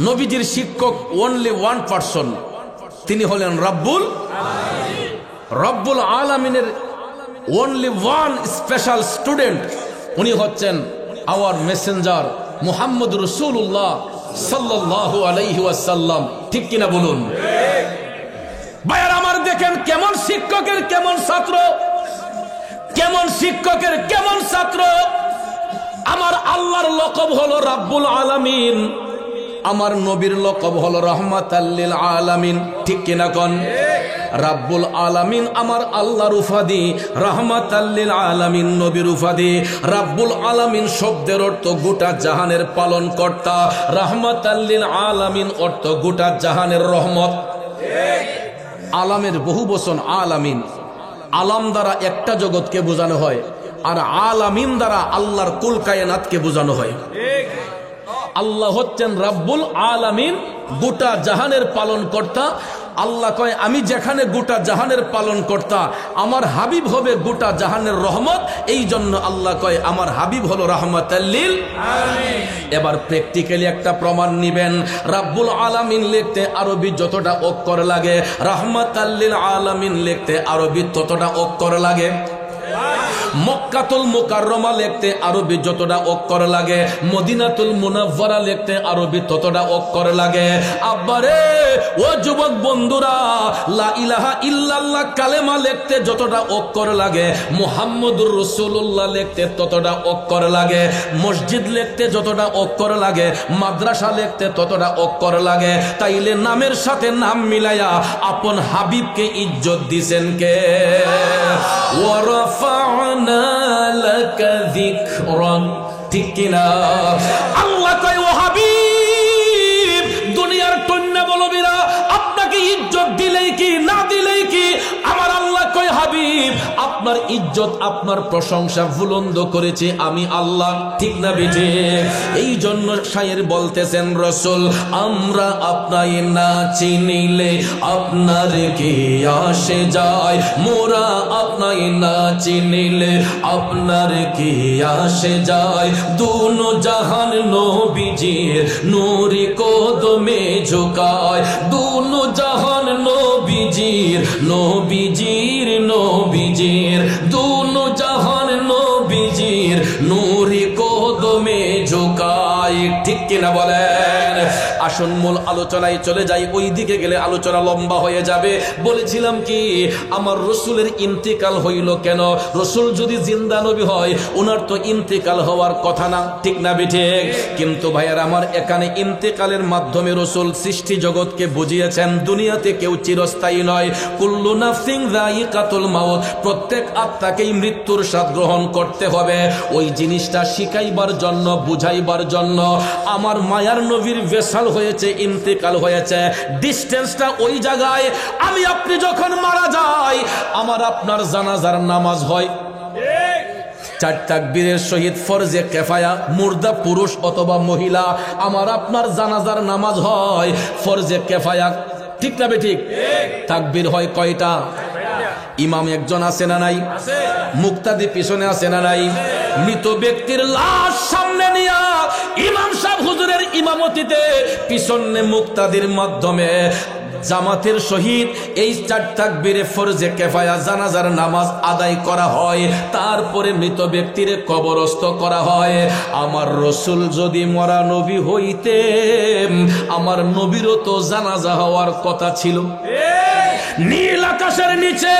নবীজির শিক্ষক অনলি ওয়ান পারসন, তিনি হলেন রব্বুল আলামিনের only one special student, উনি হচ্ছেন our messenger মুহাম্মদ রাসূলুল্লাহ সাল্লাল্লাহু আলাইহি ওয়াসাল্লাম, ঠিক কিনা বলুন? ভাইয়ার আমার, দেখেন কেমন শিক্ষকের কেমন ছাত্র, কেমন শিক্ষকের কেমন ছাত্র। আমার আল্লাহর লকব হলো রাব্বুল আলামিন, আমার নবীর লকব হলো রাহমাতাল লিল আলামিন, ঠিক কিনা কোন? রাব্বুল আলামিন আমার আল্লাহর উপাধি, রাহমাতাল লিল আলামিন নবীর উপাধি। রাব্বুল আলামিন শব্দের অর্থ গোটা জাহানের পালন কর্তা, রাহমাতাল লিল আলামিন অর্থ গোটা জাহানের রহমত। আলামের বহু বচন আলামিন। আলাম দ্বারা একটা জগৎকে বোঝানো হয়, আর আলামিন দ্বারা আল্লাহর কুল কায়নাতকে বোঝানো হয়। আল্লাহ হচ্ছেন রাব্বুল আলামিন, গোটা জাহানের পালন কর্তা। আল্লাহ কয় আমি যেখানে গোটা জাহানের পালন কর্তা, আমার হাবিব হবে গোটা জাহানের রহমত। এই জন্য আল্লাহ কয় আমার হাবিব হলো রাহমাতাল লিল আলামিন। এবার প্র্যাকটিক্যালি একটা প্রমাণ নিবেন। রাব্বুল আলামিন লিখতে আরবি যতটা অক্ষর লাগে, রাহমাতাল লিল আলামিন লিখতে আরবি ততটা অক্ষর লাগে। মক্কাতুল মুকাররমা লিখতে আরবি যতটা অক্ষর লাগে, মদিনাতুল মুনাওয়ারা লিখতে আরবি ততটা অক্ষর লাগে। আব্বারে ও যুবক বন্ধুরা, লা ইলাহা ইল্লাল্লাহ কালেমা লিখতে যতটা অক্ষর লাগে, মুহাম্মদুর রাসূলুল্লাহ লিখতে ততটা অক্ষর লাগে। মসজিদ লিখতে যতটা অক্ষর লাগে, মাদ্রাসা লিখতে ততটা অক্ষর লাগে। তাইলে নামের সাথে নাম মিলায়া আপন হাবিবকে ইজ্জত দিবেন কে? ওয়ারাফা'না লাকা যিকরান, ঠিক কিনা? আল্লাহ কয় ও হাবিব, দুনিয়ার টন্যা বলবিরা আপনাকে ইজ্জত দিলেই কি না দিলেই কি, আমার আল্লাহ কয় হাবিব আপনার ইজ্জত, আপনার প্রশংসা বুলন্দ করেছে আমি আল্লাহ, ঠিক না বেজে? এই জন্য শায়ের বলতেছেন, রাসূল আমরা আপনাকে না চিনিলে আপনার কি আসে যায়, মোরা আপনাকে না চিনিলে আপনার কি আসে যায়। দুনো জাহান নবীজির নূরি কদমে ঝুকায়, দুনো জাহান নবীজির দুনো জাহান নবীজির নূরি কদমে ঝুকায়, ঠিক কিনা বলেন? আসুন মূল আলোচনায় চলে যাই, ওই দিকে গেলে আলোচনা লম্বা হয়ে যাবে। বলেছিলাম কি, আমার রসুলের ইন্তেকাল হইল কেন? রসুল যদি জিন্দা নবী হয়, ওনার তো ইন্তেকাল হওয়ার কথা না, ঠিক না বেঠিক? কিন্তু ভাইয়ার আমার, এখানে ইন্তেকালের মাধ্যমে রসুল সৃষ্টি জগৎকে বুঝিয়েছেন দুনিয়াতে কেউ চিরস্থায়ী নয়। কুল্লু নাফসিন যায়িকাতুল মাউত, প্রত্যেক আত্মাকেই মৃত্যুর স্বাদ গ্রহণ করতে হবে। ওই জিনিসটা শিখাইবার জন্য, বুঝাইবার জন্য আমার মায়ার নবীর ভেসাল হয়েছে, ইন্তেকাল হয়েছে। ডিস্টেন্সটা ওই জায়গায়, আমি আপনি যখন মারা যাই, আমার আপনার জানাজার নামাজ হয়, 4 তাকবীরের সহিত ফরজে কিফায়া, মুর্দা পুরুষ অথবা মহিলা, আমার আপনার জানাজার নামাজ হয় ফরজে কিফায়া, ঠিক না বেঠিক? তাকবীর হয় কয়টা? ইমাম একজন আছে না নাই? মুক্তাদি পিছনে আছে না নাই? মৃত ব্যক্তির লাশ সামনে নিয়া ইমাম সাহেব হুজুরের ইমামতিতে পিছনে মুক্তাদির মাধ্যমে জামাতের সহিত এই 4 তাকবীরে ফরজে কিফায়া জানাজার নামাজ আদায় করা হয়। তারপরে মৃত ব্যক্তির কবরস্থ করা হয়। আমার রসুল যদি মরা নবী হইতেন, আমার নবীরও তো জানাজা হওয়ার কথা ছিল। নীল আকাশের নিচে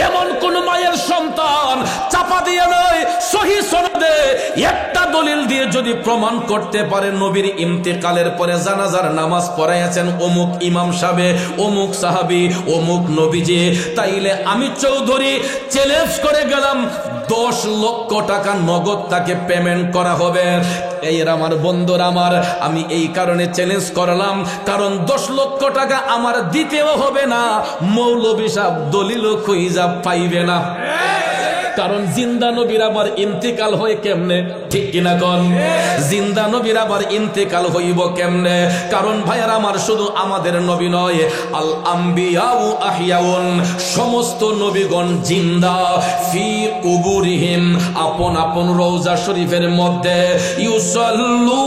এমন কোন মায়ের সন্তান চাপা দিয়ে নয়, সহি সনদে একটা দলিল দিয়ে যদি প্রমাণ করতে পারে নবীর ইন্তেকালের পরে জানাজার নামাজ পড়াইয়াছেন অমুক ইমাম সাহেব, অমুক সাহাবী, অমুক নবীজি, তাইলে আমি চৌধুরী চ্যালেঞ্জ করে গেলাম, 10 লক্ষ টাকা নগদ তাকে পেমেন্ট করা হবে। এই আমার বন্ধুরা আমার, আমি এই কারণে চ্যালেঞ্জ করলাম, কারণ 10 লক্ষ টাকা আমার দিতেও হবে না, মৌলভী সাহেব দলিলও খুঁজা পাইবে না। কারণ জিন্দা নবীর আবার ইন্তেকাল হয় কেমনে, ঠিক কিনা কোন? জিন্দা নবীর আবার ইন্তেকাল হইব কেমনে? কারণ ভাইয়ার আমার, শুধু আমাদের নবী নয়, আল আম্বিয়াউ আহিয়াউন, সমস্ত নবীগণ জিন্দা, ফি কুবুরিহিম, আপন আপন রওজা শরীফের মধ্যে, ইউসাল্লু,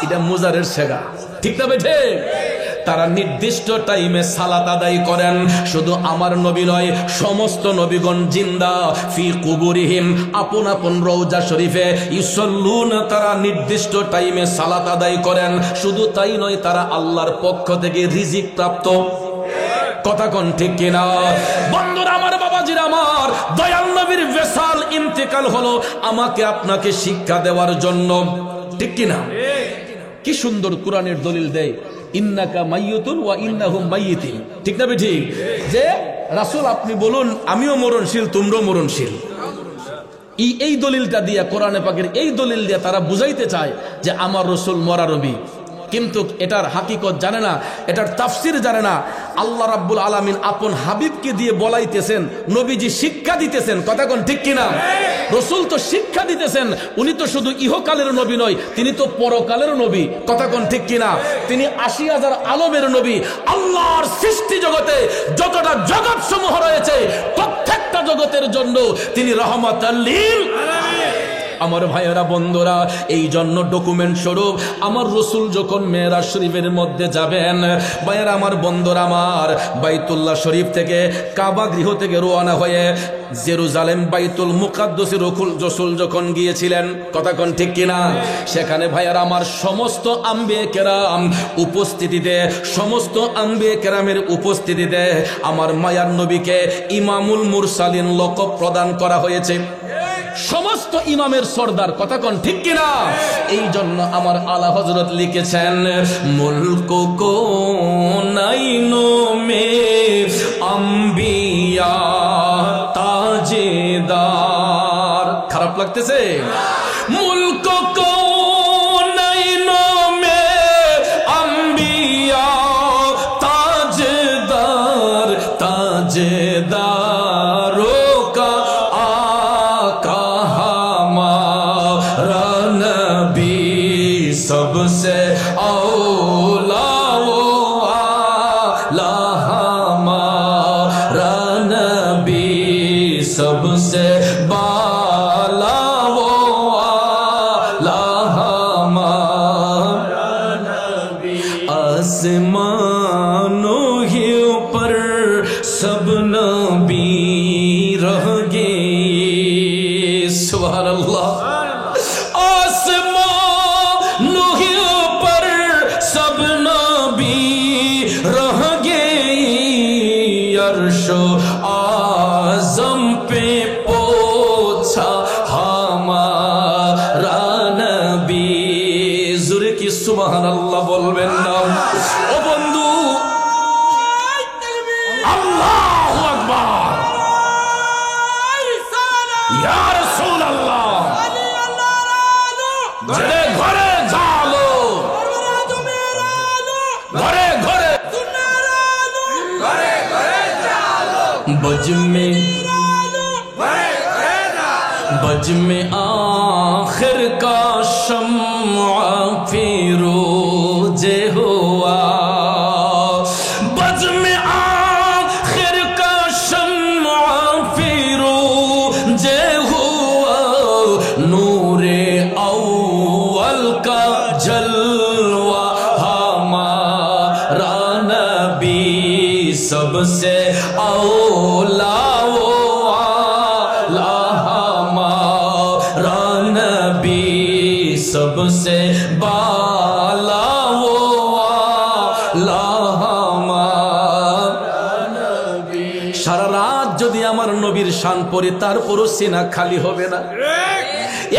এটা মুজারের সেগা, ঠিক না বেঠে? তারা নির্দিষ্ট টাইমে সালাত আদায় করেন। শুধু আমার নবী নয়, সমস্ত নবীগণ জিন্দা, ফি কুবুরিহিম, আপন আপন রওজা শরীফে, ইউসাল্লুন, তারা নির্দিষ্ট টাইমে সালাত আদায় করেন। শুধু তাই নয়, তারা আল্লাহর পক্ষ থেকে রিজিক প্রাপ্ত। কথা কোন ঠিক কিনা? বন্ধুরা আমার, বাবাজিরা আমার, দয়াল নবীর ভেসাল ইন্তেকাল হলো আমাকে আপনাকে শিক্ষা দেওয়ার জন্য, ঠিক কিনা? কি সুন্দর কোরআনের দলিল দেয়, ইন্নাকা মাইয়িতুন ওয়া ইন্নাহুম মাইয়িতুন, ঠিক না বেঠিক? যে রাসূল আপনি বলুন আমিও মরণশীল, তোমরাও মরণশীল। এই দলিলটা দিয়া, কোরআনে পাকের এই দলিল দিয়া তারা বুঝাইতে চায় যে আমার রসুল মরা নবী, কিন্তু এটার হাকিকত জানে না, এটার তাফসির জানে না। আল্লাহ রাব্বুল আলামিন আপন হাবিবকে দিয়ে বলাইতেছেন, নবীজি শিক্ষা দিতেছেন, কথা কোন ঠিক কিনা? রসুল তো শিক্ষা দিতেছেন, উনি তো শুধু ইহকালের নবী নয়, তিনি তো পরকালের নবী, কথা কোন ঠিক কিনা? তিনি ৮০,০০০ আলমের নবী। আল্লাহর সৃষ্টি জগতে যতটা জগৎ সমূহ রয়েছে, প্রত্যেকটা জগতের জন্য তিনি রহমাতাল লিল আলামিন। আমার ভাইয়েরা, বন্ধুরা, এই জন্য ডকুমেন্ট স্বরূপ আমার রসুল যখন মেরাজ শরীফের মধ্যে যাবেন, ভাইয়েরা আমার, বন্ধুরা আমার, বাইতুল্লাহ শরীফ থেকে, কাবা গৃহ থেকে রওনা হয়ে জেরুজালেম বাইতুল মুকাদ্দাসে রসুল যখন গিয়েছিলেন, কথা কোন ঠিক কিনা? সেখানে ভাইয়ারা আমার, সমস্ত আম্বিয়ে কেরাম উপস্থিতিতে, সমস্ত আম্বিয়ে কেরামের উপস্থিতিতে আমার মায়ার নবীকে ইমামুল মুরসালিন লকব প্রদান করা হয়েছে। সমস্ত ইমামের সর্দার, কথা কোন ঠিক কিনা? এই জন্য আমার আলা হযরত লিখেছেন, মুলকো কোনাইনো মে আম্বিয়া তাজেদার। খারাপ লাগতেছে? মুলকো কোনাইনো মে আম্বিয়া তাজেদার, তাজেদার सबसे औला वो आला हमारा नबी, सबसे बाला वो आला हमारा नबी। आसमानों के ऊपर सब नबी रह गए, কি সুবহানাল্লাহ বলবেন না? ও বন্ধু, আল্লাহু আকবার, ইয়া রাসূলুল্লাহ, ঘরে ঘরে জালো, ঘরে ঘরে बज में आखिर का शम्आ फिरोज़े हुआ, बज में आखिर का शम्आ फिरोज़े हुआ, नूरे अव्वल का जलवा हमारा नबी सबसे औला सबसे बाला वो সারা রাত যদি আমার নবীর শান পড়ে তারপরও সিনা খালি হবে না।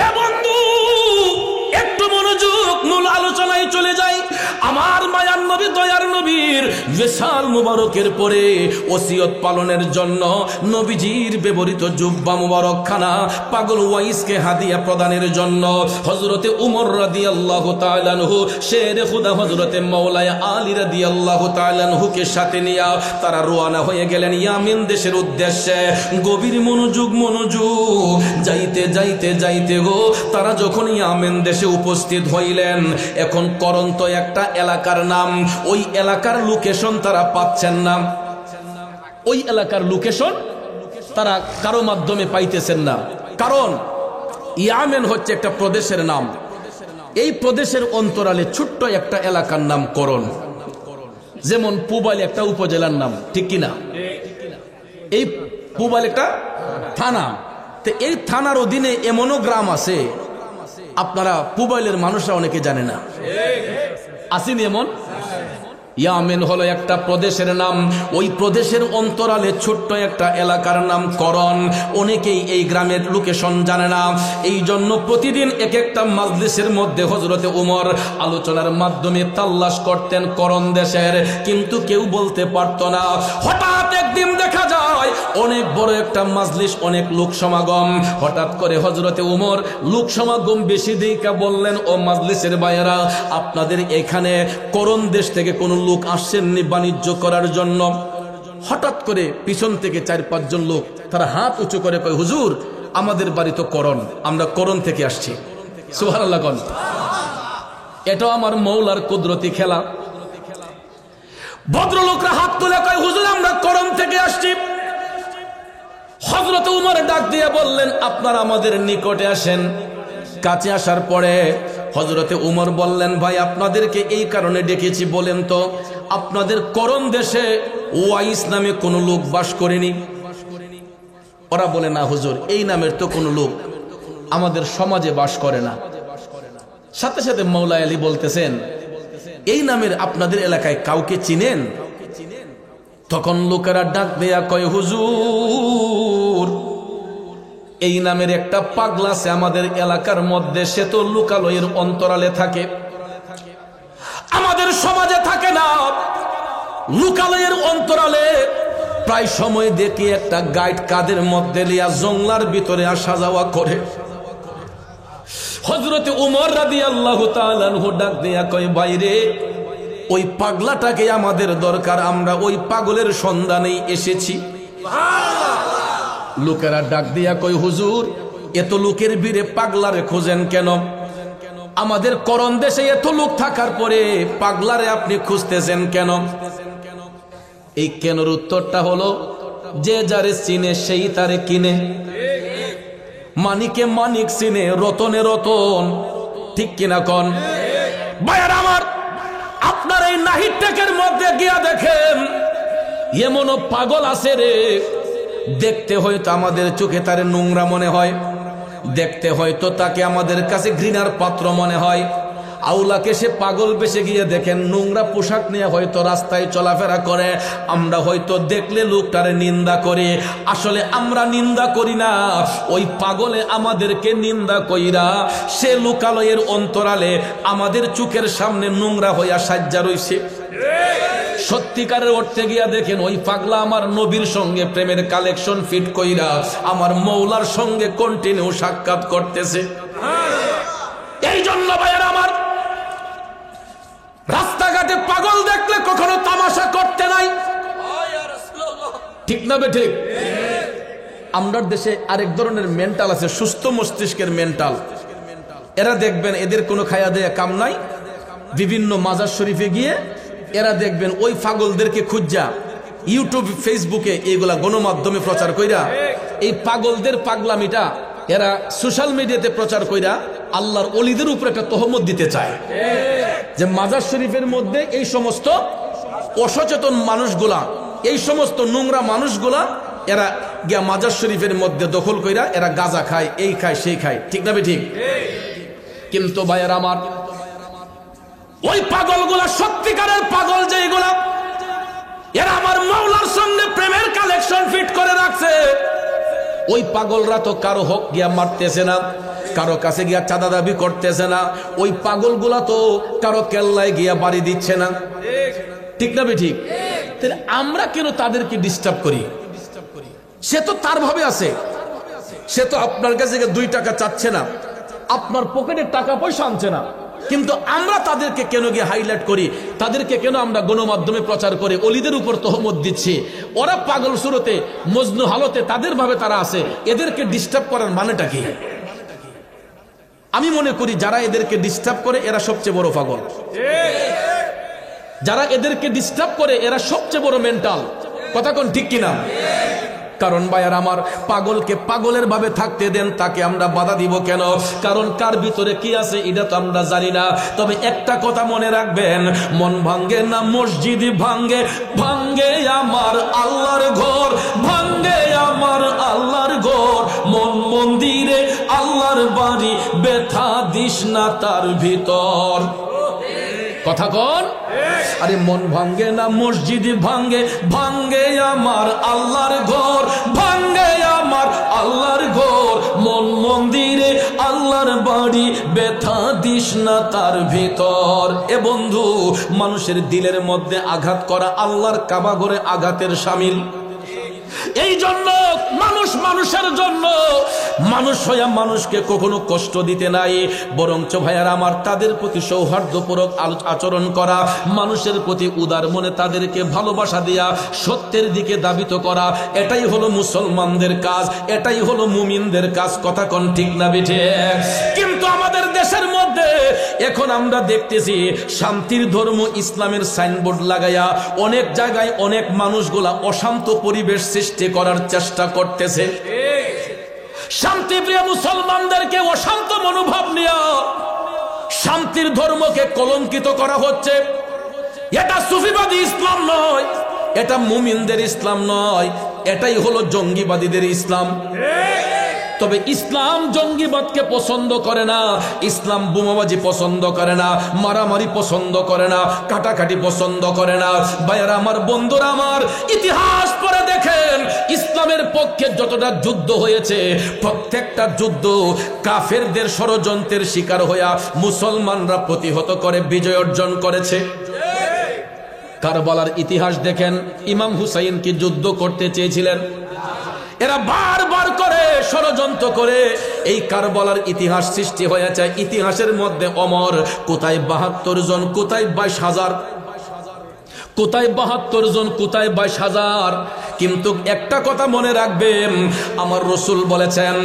এ বন্ধু, একটু মনোযোগ, মূল আলোচনায় চলে যাই। আমার মায়ার নবী, দয়ার নবীর বিশাল মুবারকের পরে ওসিয়ত পালনের জন্য নবীজির ব্যবহৃত জুব্বা মুবারক খানা পাগল ওয়াইসকে হাদিয়া প্রদানের জন্য হযরতে উমর রাদিয়াল্লাহু তাআলা আনহু, শেরে খুদা হযরতে মাওলানা আলী রাদিয়াল্লাহু তাআলা আনহুকে সাথে নিয়ে তারা রওনা হয়ে গেলেন ইয়ামেন দেশের উদ্দেশ্যে। গভীর মনোযোগ, যাইতে যাইতে যাইতে গো তারা যখন ইয়ামেন দেশে উপস্থিত হইলেন, এখন করন্ত একটা এলাকার নাম, ওই এলাকার লোকেশন তারা পাচ্ছেন না। ওই এলাকার লোকেশন তারা কারো মাধ্যমে পাইতেছেন না, কারণ ইয়ামেন হচ্ছে একটা প্রদেশের নাম। এই প্রদেশের অন্তরালে ছোট্ট একটা এলাকার নাম করণ, যেমন পুবাইল একটা উপজেলার নাম, ঠিক কিনা? এই পুবাইল একটা থানা, তো এই থানার অধীনে এমনও গ্রাম আছে আপনারা পুবাইলের মানুষরা অনেকে জানে না, আসেনি এমন? ইয়ামেন হলো একটা প্রদেশের নাম, ওই প্রদেশের অন্তরালে ছোট্ট একটা এলাকার নাম করণ। অনেকেই এই গ্রামের লোকেশন জানে না, এই জন্য প্রতিদিন এক একটা মাজলিসের মধ্যে হযরতে উমর আলোচনার মাধ্যমে তাল্লাশ করতেন করণ দেশের, কিন্তু কেউ বলতে পারত না। হঠাৎ একদিন দেখা যায় অনেক বড় একটা মাজলিস, অনেক লোক সমাগম। হঠাৎ করে হযরতে উমর লোক সমাগম বেশি দেখা বললেন, ও মাজলিসের ভাইয়েরা, আপনাদের এখানে করণ দেশ থেকে কোন লোক আসছেননি বাণিজ্য করার জন্য? হঠাৎ করে পিছন থেকে 4-5 জন লোক তারা হাত উঁচু করে কয়, হুজুর আমাদের বাড়ি তো করণ, আমরা করণ থেকে আসছি। সুবহানাল্লাহ। এটা আমার মৌলার কুদরতি খেলা। ভদ্রলোকরা হাত তুলে কয়, হুজুর আমরা করণ থেকে আসছি। হযরত উমর ডাক দিয়ে বললেন, আপনারা আমাদের নিকটে আসেন। কাছে আসার পরে হযরতে উমর বললেন, ভাই আপনাদেরকে এই কারণে ডেকেছি, বলেন তো আপনাদের করণ দেশে ওয়াইস নামে কোন লোক বাস করেনি? ওরা বলে, না হুজুর, এই নামের তো কোনো লোক আমাদের সমাজে বাস করে না। সাথে সাথে মাওলা আলী বলতেছেন, এই নামের আপনাদের এলাকায় কাউকে চিনেন? তখন লোকেরা ডাক দেয়া কয়, হুজুর এই নামের একটা পাগলা আছে আমাদের এলাকার মধ্যে, সে তো লোকালয়ের অন্তরালে থাকে, আমাদের সমাজে থাকে না, লোকালয়ের অন্তরালে প্রায় সময় দেখি একটা গাইড কাদের মধ্যে লিয়া জঙ্গলার ভিতরে আসা যাওয়া করে। হযরতে উমর রাদিয়াল্লাহু তাআলা আনহু ডাক দিয়া কয়, বাইরে ওই পাগলাটাকে আমাদের দরকার, আমরা ওই পাগলের সন্ধানেই এসেছি। লোকেরা ডাক দিয়া কয়, হুজুর এত লোকের ভিড়ে পাগলারে খোঁজেন কেন? আমাদের করণ দেশে এত লোক থাকার পরে পাগলারে আপনি খুঁজতেছেন কেন? এই কেনর উত্তরটা হলো, যে যারে চিনে সেই তারে কিনে, মানিকে মানিক চিনে, রতনে রতন, ঠিক কিনা কন? ভাইয়ার আমার, আপনার এই নাহিদ টেকের মধ্যে গিয়া দেখেন এমনও পাগল আছে রে, দেখতে হয়তো আমাদের চোখে তারে নোংরা মনে হয়, দেখতে হয়তো তাকে আমাদের কাছে ঘৃণার পাত্র মনে হয়, আউলাকে সে পাগল বেশে গিয়ে দেখেন নোংরা পোশাক নিয়ে হয়তো রাস্তায় চলাফেরা করে। আমরা হয়তো দেখলে লোকটারে নিন্দা করি, আসলে আমরা নিন্দা করি না, ওই পাগলে আমাদেরকে নিন্দা কইরা সে লোকালয়ের অন্তরালে আমাদের চোখের সামনে নোংরা হইয়া সাজ্জা রইছে। সত্যিকারের অর্থে গিয়া দেখেন ওই পাগলা আমার নবীর সঙ্গে প্রেমের কালেকশন ফিট কইরা আমার মৌলার সঙ্গে কন্টিনিউ সাক্ষাৎ করতেছে। এই জন্য ভাইয়ের আমার, রাস্তাঘাটে পাগল দেখলে কখনো তামাশা করতে নাই, ঠিক না বে ঠিক? আমাদের দেশে আরেক ধরনের মেন্টাল আছে, সুস্থ মস্তিষ্কের মেন্টাল। এরা দেখবেন এদের কোনো খায়া দেয়া কাম নাই, বিভিন্ন মাজার শরীফে গিয়ে এরা দেখবেন ওই পাগলদেরকে খুঁজা ইউটিউব ফেসবুকে এইগুলা গণমাধ্যমে প্রচার কইরা এই পাগলদের পাগলামিটা এরা সোশ্যাল মিডিয়াতে প্রচার কইরা আল্লাহর ওলিদের উপর একটা তহমত দিতে চায় যে মাজার শরীফের মধ্যে এই সমস্ত অসচেতন মানুষগুলা, এই সমস্ত নোংরা মানুষগুলা এরা গিয়া মাজার শরীফের মধ্যে দখল কইরা এরা গাঁজা খায়, এই খায়, সেই খায়, ঠিক না ঠিক? কিন্তু ভাইয়ের আমার, ওই পাগলগুলা সত্যিকারের পাগল যেগুলা, এরা আমার মাওলার সঙ্গে প্রেমের কালেকশন ফিট করে রাখছে। ওই পাগলরা তো কারো হক গিয়া মারতেছে না, কারো কাছে গিয়া চাঁদা দাবি করতেছে না, ওই পাগলগুলা তো কারো কেল্লায় গিয়া বাড়ি দিচ্ছে না, ঠিক না ঠিক? তাহলে আমরা কেন তাদেরকে ডিস্টার্ব করি? সে তো তার ভাবে আছে, সে তো আপনার কাছে 2 টাকা চাচ্ছে না, আপনার পকেটে টাকা পয়সা আনছে না, কিন্তু আমরা তাদেরকে কেন গিয়ে হাইলাইট করি, তাদেরকে কেন আমরা গণমাধ্যমে প্রচার করে অলিদের উপর তহমত দিচ্ছি? ওরা পাগল সুরতে মজনু হালতে তাদের ভাবে তারা আছে, এদেরকে ডিস্টার্ব করার মানেটা কি? আমি মনে করি যারা এদেরকে ডিস্টার্ব করে এরা সবচেয়ে বড় পাগল, যারা এদেরকে ডিস্টার্ব করে এরা সবচেয়ে বড় মেন্টাল। কথা কোন ঠিক কিনা? কারণ ভাইয়ার আমার, পাগলকে পাগলের ভাবে থাকতে দেন, তাকে আমরা বাধা দিব কেন? কারণ কার ভিতরে কি আছে এটা তো আমরা জানি না। তবে একটা কথা মনে রাখবেন, মন ভাঙ্গে না মসজিদ ভাঙ্গে, ভাঙ্গে আমার আল্লাহর ঘর, ভাঙ্গে আমার আল্লাহর ঘর, মন মন্দিরে আল্লাহর বাড়ি, ব্যথা দিস না তার ভিতর। কথা কোন? আরে মন ভাঙ্গে না মসজিদ ভাঙ্গে, ভাঙ্গে আমার আল্লাহর ঘর, ভাঙ্গে আমার আল্লাহর ঘর, মন মন্দিরে আল্লাহর বাড়ি, ব্যথা দিস না তার ভিতর। এ বন্ধু, মানুষের দিলের মধ্যে আঘাত করা আল্লাহর কাবা ঘরে আঘাতের শামিল। এই জন্য মানুষ মানুষের জন্য মানুষ হইয়া মানুষকে কখনো কষ্ট দিতে নাই, বরঞ্চ ভাইয়ার আমার তাদের প্রতি সৌহার্দ্যপূর্বক আচরণ করা, মানুষের প্রতি উদার মনে তাদেরকে ভালোবাসা দিয়া সত্যের দিকে দাবিত করা, এটাই হলো মুসলমানদের কাজ, এটাই হলো মুমিনদের কাজ। কথা কোন ঠিক না বিঠে? কিন্তু আমাদের দেশের মধ্যে এখন আমরা দেখতেছি শান্তির ধর্ম ইসলামের সাইনবোর্ড লাগাইয়া অনেক জায়গায় অনেক মানুষগুলা অশান্ত পরিবেশ সৃষ্টি করার চেষ্টা করতেছে। শান্তিপ্রিয় মুসলমানদেরকে অশান্ত মনোভাব নিয়ে শান্তির ধর্মকে কলঙ্কিত করা হচ্ছে। এটা সুফিবাদী ইসলাম নয়, এটা মুমিনদের ইসলাম নয়, এটাই হলো জঙ্গিবাদীদের ইসলাম। তবে ইসলাম জঙ্গিবাদকে পছন্দ করে না, ইসলাম বোমাবাজি পছন্দ করে না, মারামারি পছন্দ করে না, কাটাকাটি পছন্দ করে না। ভাইয়ারা আমার, বন্ধুরা আমার, ইতিহাস পড়ে দেখেন ইসলামের পক্ষে যতটা যুদ্ধ হয়েছে, প্রত্যেকটা যুদ্ধ কাফেরদের ষড়যন্ত্রের শিকার হইয়া মুসলমানরা প্রতিহত করে বিজয় অর্জন করেছে। কারবালার ইতিহাস দেখেন, ইমাম হুসাইন কি যুদ্ধ করতে চেয়েছিলেন? এরা বারবার করে ষড়যন্ত্র করে এই কারবালার ইতিহাস সৃষ্টি হয়েছে। ইতিহাসের মধ্যে অমর, কোথায় 72 জন, কোথায় 22,000, কোথায় 72 জন, কোথায় 22,000। কিন্তু একটা কথা মনে রাখবেন, আমার রাসূল বলেছেন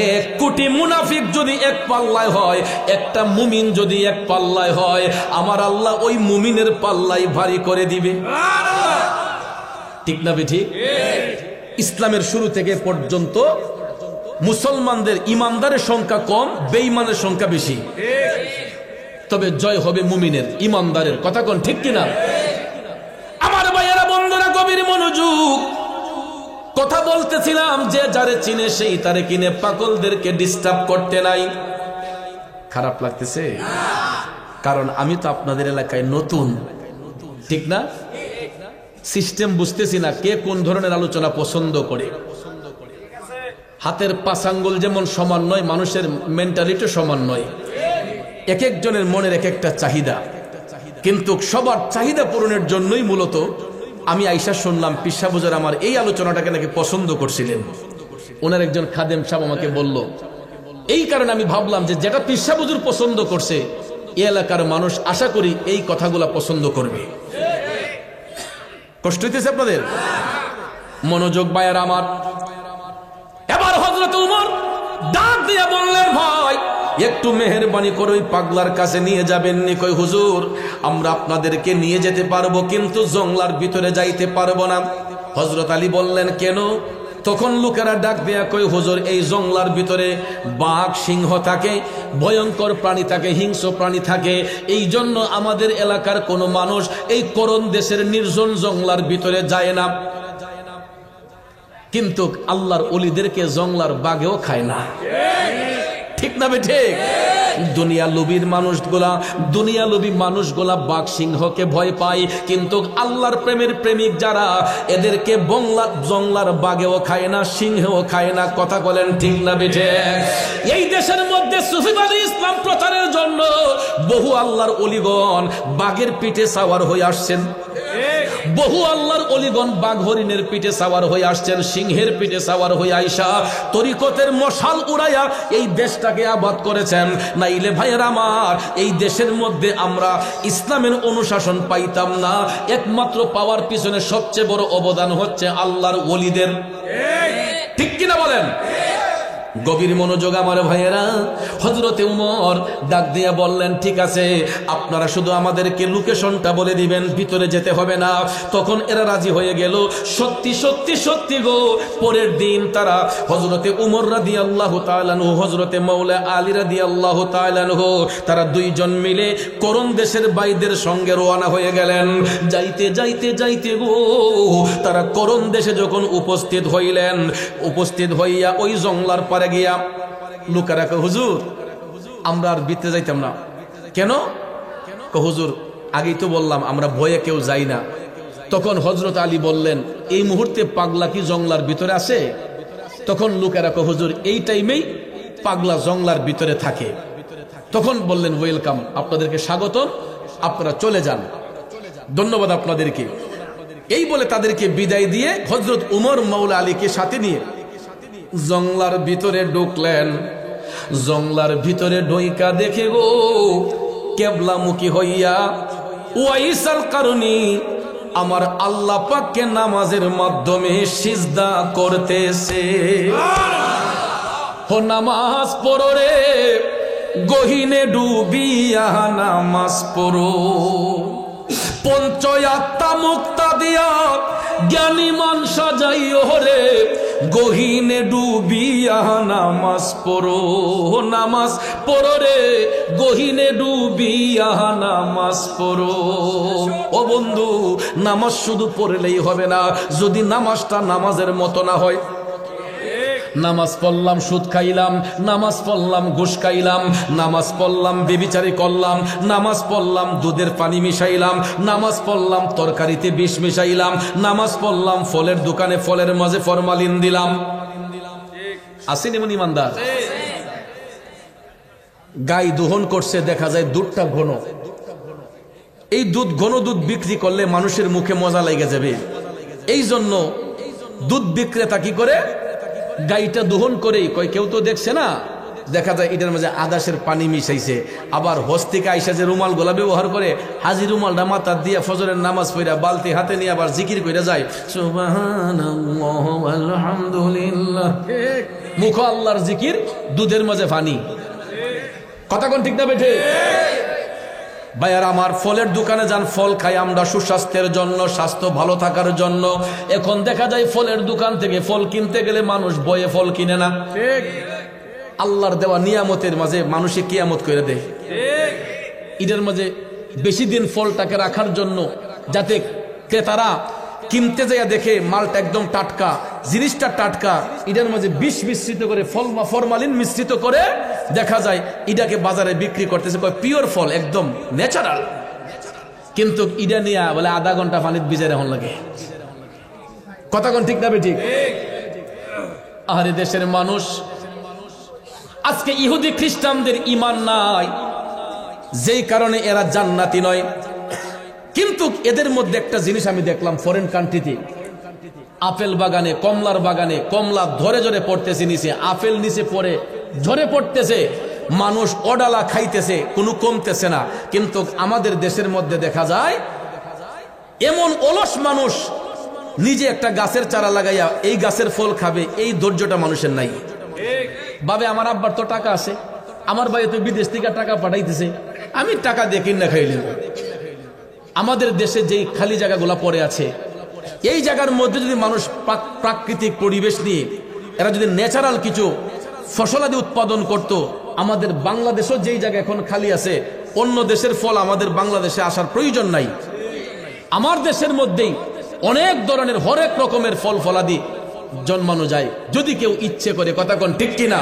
1 কোটি মুনাফিক যদি এক পাল্লায় হয়, একটা মুমিন যদি এক পাল্লায় হয়, আমার আল্লাহ ওই মুমিনের পাল্লাই ভারী করে দিবে। ঠিক না ঠিক? ইসলামের শুরু থেকে পর্যন্ত মুসলমানদের ইমানদারের সংখ্যা কম, বেঈমানের সংখ্যা বেশি, তবে জয় হবে মুমিনের, ইমানদারের। কথা কোন ঠিক কিনা? আমার ভাইয়েরা, বন্ধুরা, গভীর মনোযোগ। কথা বলতেছিলাম যে যারে চিনে সেই তারে কিনে, পাগলদেরকে ডিস্টার্ব করতে নাই। খারাপ লাগতেছে? কারণ আমি তো আপনাদের এলাকায় নতুন, ঠিক না? সিস্টেম বুঝতেছি না কে কোন ধরনের আলোচনা পছন্দ করে। হাতের 5 আঙ্গুল যেমন সমান নয়, মানুষের মেন্টালিটি সমান নয়। এক একজনের মনের এক একটা চাহিদা, কিন্তু সবার চাহিদা পূরণের জন্যই মূলত আমি আইসা শুনলাম পীর সাহেব হুজুর আমার এই আলোচনাটাকে নাকি পছন্দ করছিলেন। ওনার একজন খাদেম সাহেব আমাকে বলল, এই কারণে আমি ভাবলাম যে যেটা পীর সাহেব হুজুর পছন্দ করছে এই এলাকার মানুষ আশা করি এই কথাগুলা পছন্দ করবে। কষ্ট হইতেছে আপনাদের? মনোযোগ বায়ার আমার। এবার হযরত উমর ডাক দিয়ে বললেন, ভাই একটু মেহেরবানি করে ওই পাগলার কাছে নিয়ে যাবেন নি? কই হুজুর আমরা আপনাদেরকে নিয়ে যেতে পারবো, কিন্তু জংলার ভিতরে যাইতে পারবো না। হযরত আলী বললেন, কেন? তখন লোকেরা ডাক দেয়া কই হুজুর এই জংলার ভিতরে বাঘ সিংহ থাকে, ভয়ঙ্কর প্রাণী থাকে, হিংস্র প্রাণী থাকে, এই জন্য আমাদের এলাকার কোনো মানুষ এই করণ দেশের নির্জন জংলার ভিতরে যায় না। কিন্তু আল্লাহর ওলিদেরকে জংলার বাঘেও খায় না, ঠিক না বেঠে? দুনিয়া লোভীর মানুষগুলা বাঘ সিংহকে ভয় পায়, কিন্তু আল্লাহর প্রেমের প্রেমিক যারা এদেরকে জংলার বাঘেও খায় না, সিংহেও খায় না। কথা বলেন ঠিক না বেঠে? এই দেশের মধ্যে সুফিবাদী ইসলাম প্রচারের জন্য বহু আল্লাহর ওলিগণ বাঘের পিঠে সাওয়ার হয়ে আসছেন, বহু আল্লাহর ওলিগণ বাঘ হরিণের পিঠে সাওয়ার হয়ে আসছেন, সিংহের পিঠে সাওয়ার হয়ে আইসা তরিকতের মশাল উড়াইয়া এই দেশটাকে আবাদ করেছেন। নাইলে ভাইয়ের আমার এই দেশের মধ্যে আমরা ইসলামের অনুশাসন পাইতাম না। একমাত্র পাওয়ার পিছনে সবচেয়ে বড় অবদান হচ্ছে আল্লাহর ওলিদের, ঠিক কিনা বলেন? গভীর মনোযোগ আমার ভাইয়েরা। হযরতে উমর ডাক দিয়া বললেন, ঠিক আছে আপনারা শুধু আমাদেরকে লোকেশনটা বলে দিবেন, ভিতরে যেতে হবে না। তখন এরা রাজি হয়ে গেল। সত্যি সত্যি সত্যি গো, পরের দিন তারা হযরতে উমর রাদিয়াল্লাহু তাআলা আনহু, হযরতে মাওলা আলী রাদিয়াল্লাহু তাআলা আনহু, তারা দুইজন মিলে করণ দেশের বাইদের সঙ্গে রওনা হয়ে গেলেন। যাইতে যাইতে যাইতে গো, তারা করণ দেশে যখন উপস্থিত হইয়া ওই জংলার পারে গিয়া লোকেরা কয়, হুজুর আমরা আর ভিতরে যাইতাম না। কেন? হুজুর আগেই তো বললাম আমরা ভয়ে কেউ যাই না। তখন হযরত আলী বললেন, এই মুহূর্তে পাগলা কি জংলার ভিতরে আছে? তখন লোকেরা কয়, হুজুর এই টাইমেই পাগলা জংলার ভিতরে থাকে। তখন বললেন, ওয়েলকাম, আপনাদেরকে স্বাগতম, আপনারা চলে যান, ধন্যবাদ আপনাদেরকে। এই বলে তাদেরকে বিদায় দিয়ে হযরত উমর মাওলা আলীকে সাথে নিয়ে জংলার ভিতরে ঢুকলেন। জংলার ভিতরে ঢুইকা দেখে গো, কেবলামুখী হইয়া ওয়াইসাল কারণী আমার আল্লাহ পাককে নামাজের মাধ্যমে সিজদা করতেছে। হো নামাজ পড়ো রে, গহিনে ডুবিয়া নামাজ পড়ো, পঞ্চয়াত্মা মুক্তা দিয়া জ্ঞানী মান সাজাইও রে, গহিনে ডুবিয়া নামাজ পড়ো, নামাজ পড়ো রে, গহিনে ডুবিয়া নামাজ পড়ো। ও বন্ধু, নামাজ শুধু পড়লেই হবে না, যদি নামাজটা নামাজের মতো না হয়। নামাজ পড়লাম সুদ খাইলাম, নামাজ পড়লাম ঘুষ খাইলাম, নামাজ পড়লাম বেবিচারি করলাম, নামাজ পড়লাম দুধের পানি মিশাইলাম, নামাজ পড়লাম তরকারিতে বিষ মিশাইলাম, নামাজ পড়লাম ফলের দোকানে ফলের মাঝে ফরমালিন দিলাম। আসেনি মন ইমানদার? গাই দহন করছে, দেখা যায় দুধটা ঘন। এই দুধ ঘন দুধ বিক্রি করলে মানুষের মুখে মজা লেগে যাবে। এই জন্য দুধ বিক্রেতা কি করে, গাইটা দহন করেই কয় কেউ তো দেখছে না, দেখা যায় এটার মাঝে আদাসের পানি মিশাইছে। আবার হস্তিকা আইসা যে রুমাল গোলা ব্যবহার করে, হাজি রুমালটা মাথা দিয়া ফজরের নামাজ পড়া বালতি হাতে নিয়ে আবার জিকির করে যায়, সুবহানাল্লাহ আলহামদুলিল্লাহ, মুখ আল্লাহর জিকির, দুধের মাঝে পানি। কথা কোন ঠিক না বেঠে? ভাইয়ার আমার, ফলের দোকানে যান, ফল খাই আমরা সুস্বাস্থ্যের জন্য, স্বাস্থ্য ভালো থাকার জন্য। এখন দেখা যায় ফলের দোকান থেকে ফল কিনতে গেলে মানুষ ভয়ে ফল কিনে না। আল্লাহর দেওয়া নিয়ামতের মাঝে মানুষে কিয়ামত করে দেয়। ঈদের মাঝে বেশি দিন ফলটাকে রাখার জন্য, যাতে ক্রেতারা কিনতে যায় দেখে মালটা একদম টাটকা, জিনিসটা টাটকা, এটার মধ্যে বিষ মিশ্রিত করে ফরমালিন মিশ্রিত করে দেখা যায় এটাকে বাজারে বিক্রি করতেছে, কয় পিওর ফল, একদম ন্যাচারাল। কিন্তু ইডা নিয়ে বলে আধা ঘন্টা পানিতে ভিজে রাখুন লাগে। কথা কোন ঠিক না ঠিক? আরে দেশের মানুষ আজকে ইহুদি খ্রিস্টানদের ঈমান নাই, যেই কারণে এরা জান্নাতি নয়। কিন্তু এদের মধ্যে একটা জিনিস আমি দেখলাম, ফরেন কান্ট্রিতে আপেল বাগানে, কমলার বাগানে কমলা ধরে ধরে পড়তেছে নিচে, আপেল নিচে পড়ে ঝরে পড়তেছে, মানুষ অডালা খাইতেছে, কোনো কমতেছে না। কিন্তু আমাদের দেশের মধ্যে দেখা যায় এমন অলস মানুষ নিজে একটা গাছের চারা লাগাইয়া এই গাছের ফল খাবে, এই ধৈর্যটা মানুষের নাই। বাবে আমার আব্বার তো টাকা আছে, আমার ভাই তো বিদেশ থেকে টাকা পাঠাইতেছে, আমি টাকা দিয়ে কিনা খাইলাম। আমাদের দেশে যেই খালি জায়গাগুলা পড়ে আছে, এই জায়গার মধ্যে যদি মানুষ প্রাকৃতিক পরিবেশ নিয়ে এরা যদি ন্যাচারাল কিছু ফসলাদি উৎপাদন করত, আমাদের বাংলাদেশও যেই জায়গা এখন খালি আছে, অন্য দেশের ফল আমাদের বাংলাদেশে আসার প্রয়োজন নাই। আমার দেশের মধ্যেই অনেক ধরনের হরেক রকমের ফল ফলাদি জন্মানো যায় যদি কেউ ইচ্ছে করে। কথা কোন ঠিক কিনা?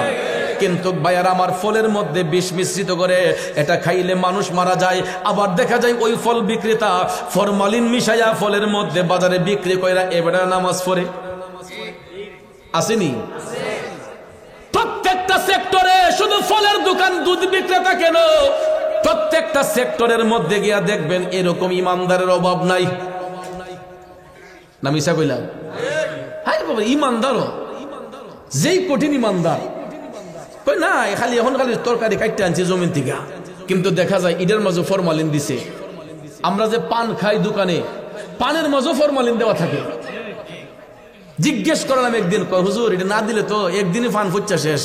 কিন্তু ভাইয়ার আমার ফলের মধ্যে বিষ মিশ্রিত করে এটা খাইলে মানুষ মারা যায়। আবার দেখা যায় ওই ফল বিক্রেতা ফরমালিন মিশাইয়া ফলের মধ্যে বাজারে বিক্রি কইরা এবারে নামাজ পড়ে। আসেনি? প্রত্যেকটা সেক্টরে, শুধু ফলের দোকান, দুধ বিক্রেতা কেন, প্রত্যেকটা সেক্টরের মধ্যে গিয়া দেখবেন এরকম ইমানদারের অভাব নাই। না মিশা কইলাম? হ্যাঁ বাবা, ইমানদারও যেই কঠিন ইমানদার কই না, খালি এখন খালি তরকারি কাটতে আনছে জমিন থেকে, কিন্তু দেখা যায় ইডের মাঝে ফরমালিন দিছে। আমরা যে পান খাই দোকানে, পানের মাঝে ফরমালিন দেওয়া থাকে। জিজ্ঞেস করলাম একদিন, কয় হুজুর এটা না দিলে তো একদিনই পান ফুচ্চা শেষ,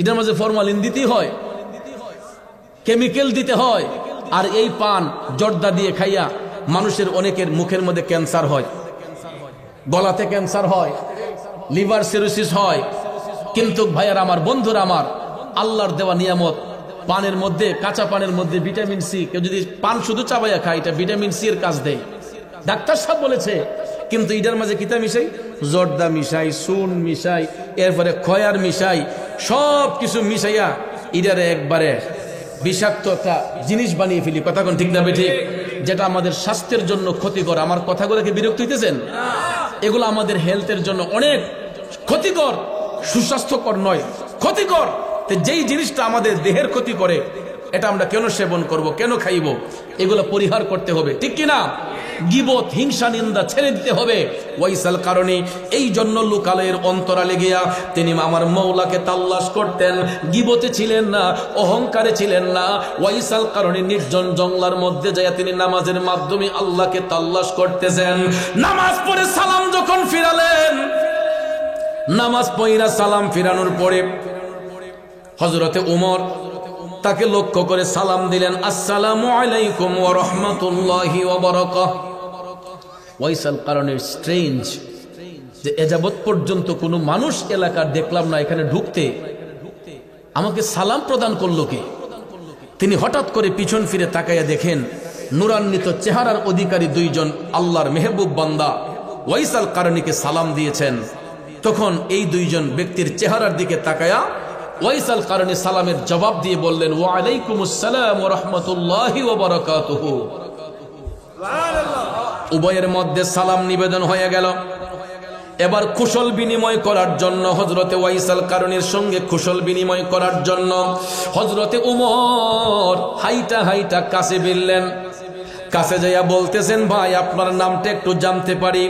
এটার মাঝে ফরমালিন দিতেই হয়, কেমিক্যাল দিতে হয়। আর এই পান জর্দা দিয়ে খাইয়া মানুষের অনেকের মুখের মধ্যে ক্যান্সার হয়, গলাতে ক্যান্সার হয়, লিভার সিরোসিস হয়। কিন্তু ভাইয়ার আমার, বন্ধুরা আমার, আল্লাহর দেওয়া নিয়ামত পানের মধ্যে, কাঁচা পানের মধ্যে ভিটামিন সি। কেউ যদি পান শুধু চাবাইয়া খায়, এটা ভিটামিন সি এর কাজ দেয়, ডাক্তার সাহেব বলেছে। কিন্তু এটার মাঝে কিতা মিশাই? জর্দা মিশাই, সুন মিশাই, এরপরে খয়ার মিশাই, সব কিছু মিশাইয়া এটারে একবারে বিষাক্ত একটা জিনিস বানিয়ে ফেলি। কথা কোন ঠিক না ঠিক? যেটা আমাদের স্বাস্থ্যের জন্য ক্ষতিকর। আমার কথাগুলোকে বিরক্ত হইতেছেন? এগুলো আমাদের হেলথের জন্য অনেক ক্ষতিকর, সুস্বাস্থ্যকর নয়, ক্ষতিকর। যেই জিনিসটা আমাদের দেহের ক্ষতি করে এটা আমরা কেন সেবন করব, কেন খাইব? এগুলো পরিহার করতে হবে, ঠিক কিনা? গীবত, হিংসা, নিন্দা ছেড়ে দিতে হবে। ওয়াইসাল কারণে এই জন্য লোকালয়ের অন্তরালে গিয়া তিনি আমার মৌলাকে তাল্লাশ করতেন। গীবতে ছিলেন না, অহংকারে ছিলেন না। ওয়াইসাল কারণে নির্জন জঙ্গলার মধ্যে যাইয়া তিনি নামাজের মাধ্যমে আল্লাহকে তাল্লাশ করতেছেন। নামাজ পড়ে সালাম যখন ফিরালেন, নামাজ পড়া সালাম ফিরানোর পরে হযরতে ওমর তাকে লক্ষ্য করে সালাম দিলেন, আসসালামু আলাইকুম ওয়া রাহমাতুল্লাহি ওয়া বারাকাতুহু। ওয়াইসাল কারণের স্ট্রেঞ্জ যে এযাবৎ পর্যন্ত কোনো মানুষ এলাকার দেখলাম না এখানে ঢুকতে, আমাকে সালাম প্রদান করলো কে? তিনি হঠাৎ করে পিছন ফিরে তাকাইয়া দেখেন নূরান্বিত চেহারার অধিকারী দুইজন আল্লাহর মেহবুব বান্দা ওয়াইসাল কারণীকে সালাম দিয়েছেন। তখন এই দুইজন ব্যক্তির চেহারার দিকে তাকায়া ওয়াইসাল কারণী সালামের জবাব দিয়ে বললেন, ওয়া আলাইকুমুস সালাম ওয়া রাহমাতুল্লাহি ওয়া বারাকাতুহু। উভয়ের মধ্যে সালাম নিবেদন হয়ে গেল। এবার কুশল বিনিময় করার জন্য হযরতে ওয়াইসাল কারণীর সঙ্গে কুশল বিনিময় করার জন্য হযরতে ওমর হাইটা হাইটা কাছে বিললেন। কাছে যাইয়া বলতেছেন, ভাই আপনার নামটা একটু জানতে পারি?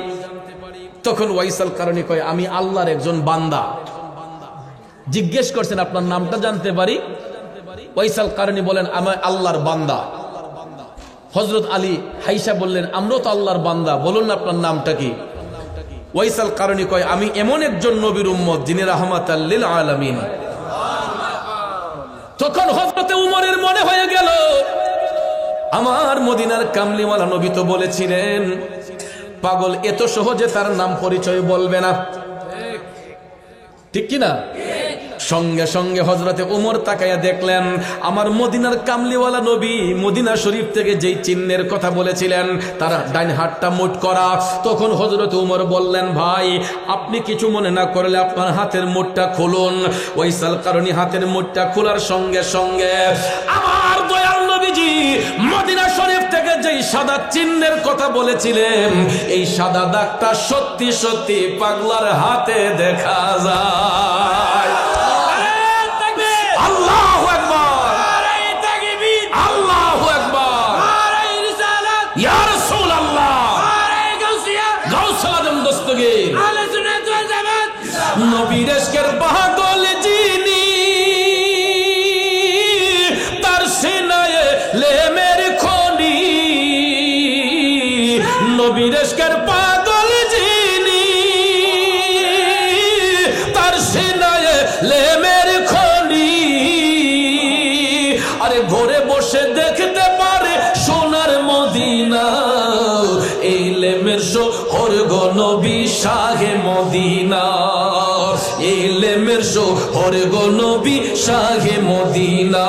তখন ওয়াইসাল কারণী কয়, আমি আল্লাহর একজন বান্দা। জিজ্ঞেস করছেন, আপনার নামটা জানতে পারি? ওয়াইসাল কারণী বলেন, আমি আল্লাহর বান্দা। হযরত আলী হাইসা বললেন, আমরাও তো আল্লাহর বান্দা, বলুন আপনার নামটা কি? ওয়াইসাল কারণী কয়, আমি এমন একজন নবীর উম্মত যিনি রাহমাতাল লিল আলামিন। তখন হযরতে উমরের মনে হয়ে গেল, আমার মদিনার কামলিওয়ালা নবী তো বলেছিলেন পাগল এত সহজে তার নাম পরিচয় বলবে না, ঠিক কিনা? সঙ্গে সঙ্গে হযরতে ওমর তাকায়া দেখলেন আমার মদিনার কামলিওয়ালা নবী মদিনা শরীফ থেকে যেই চিহ্নের কথা বলেছিলেন তারা ডাইন হাতটা মুঠ করা। তখন হযরতে ওমর বললেন ভাই আপনি কিছু মনে না করলে আপনার হাতের মুঠটা খুলুন। ওয়াইসাল কারণী হাতের মুঠটা খোলার সঙ্গে সঙ্গে আমার দয়াল নবীজি মদিনা শরীফ থেকে যেই সাদা চিহ্নের কথা বলেছিলেন এই সাদা দাগটা সত্যি সত্যি পাগলার হাতে দেখা যায়। আল্লাহু আকবার, আল্লাহু আকবার, ইয়া রাসূলুল্লাহ, গাউসুল আজম দস্তগীর নবীর ইশকের পাগল যিনি তার সিনায় লেমের খনি, নবীর ইশকের পাগল যিনি তার সিনায় লেমের খনি। আরে ঘরে বসে দেখতে পারে সোনার মদিনা এই লেমের শহর গো নবী শাহে মদিনা, এই লেমের শহর গো নবী শাহে মদিনা।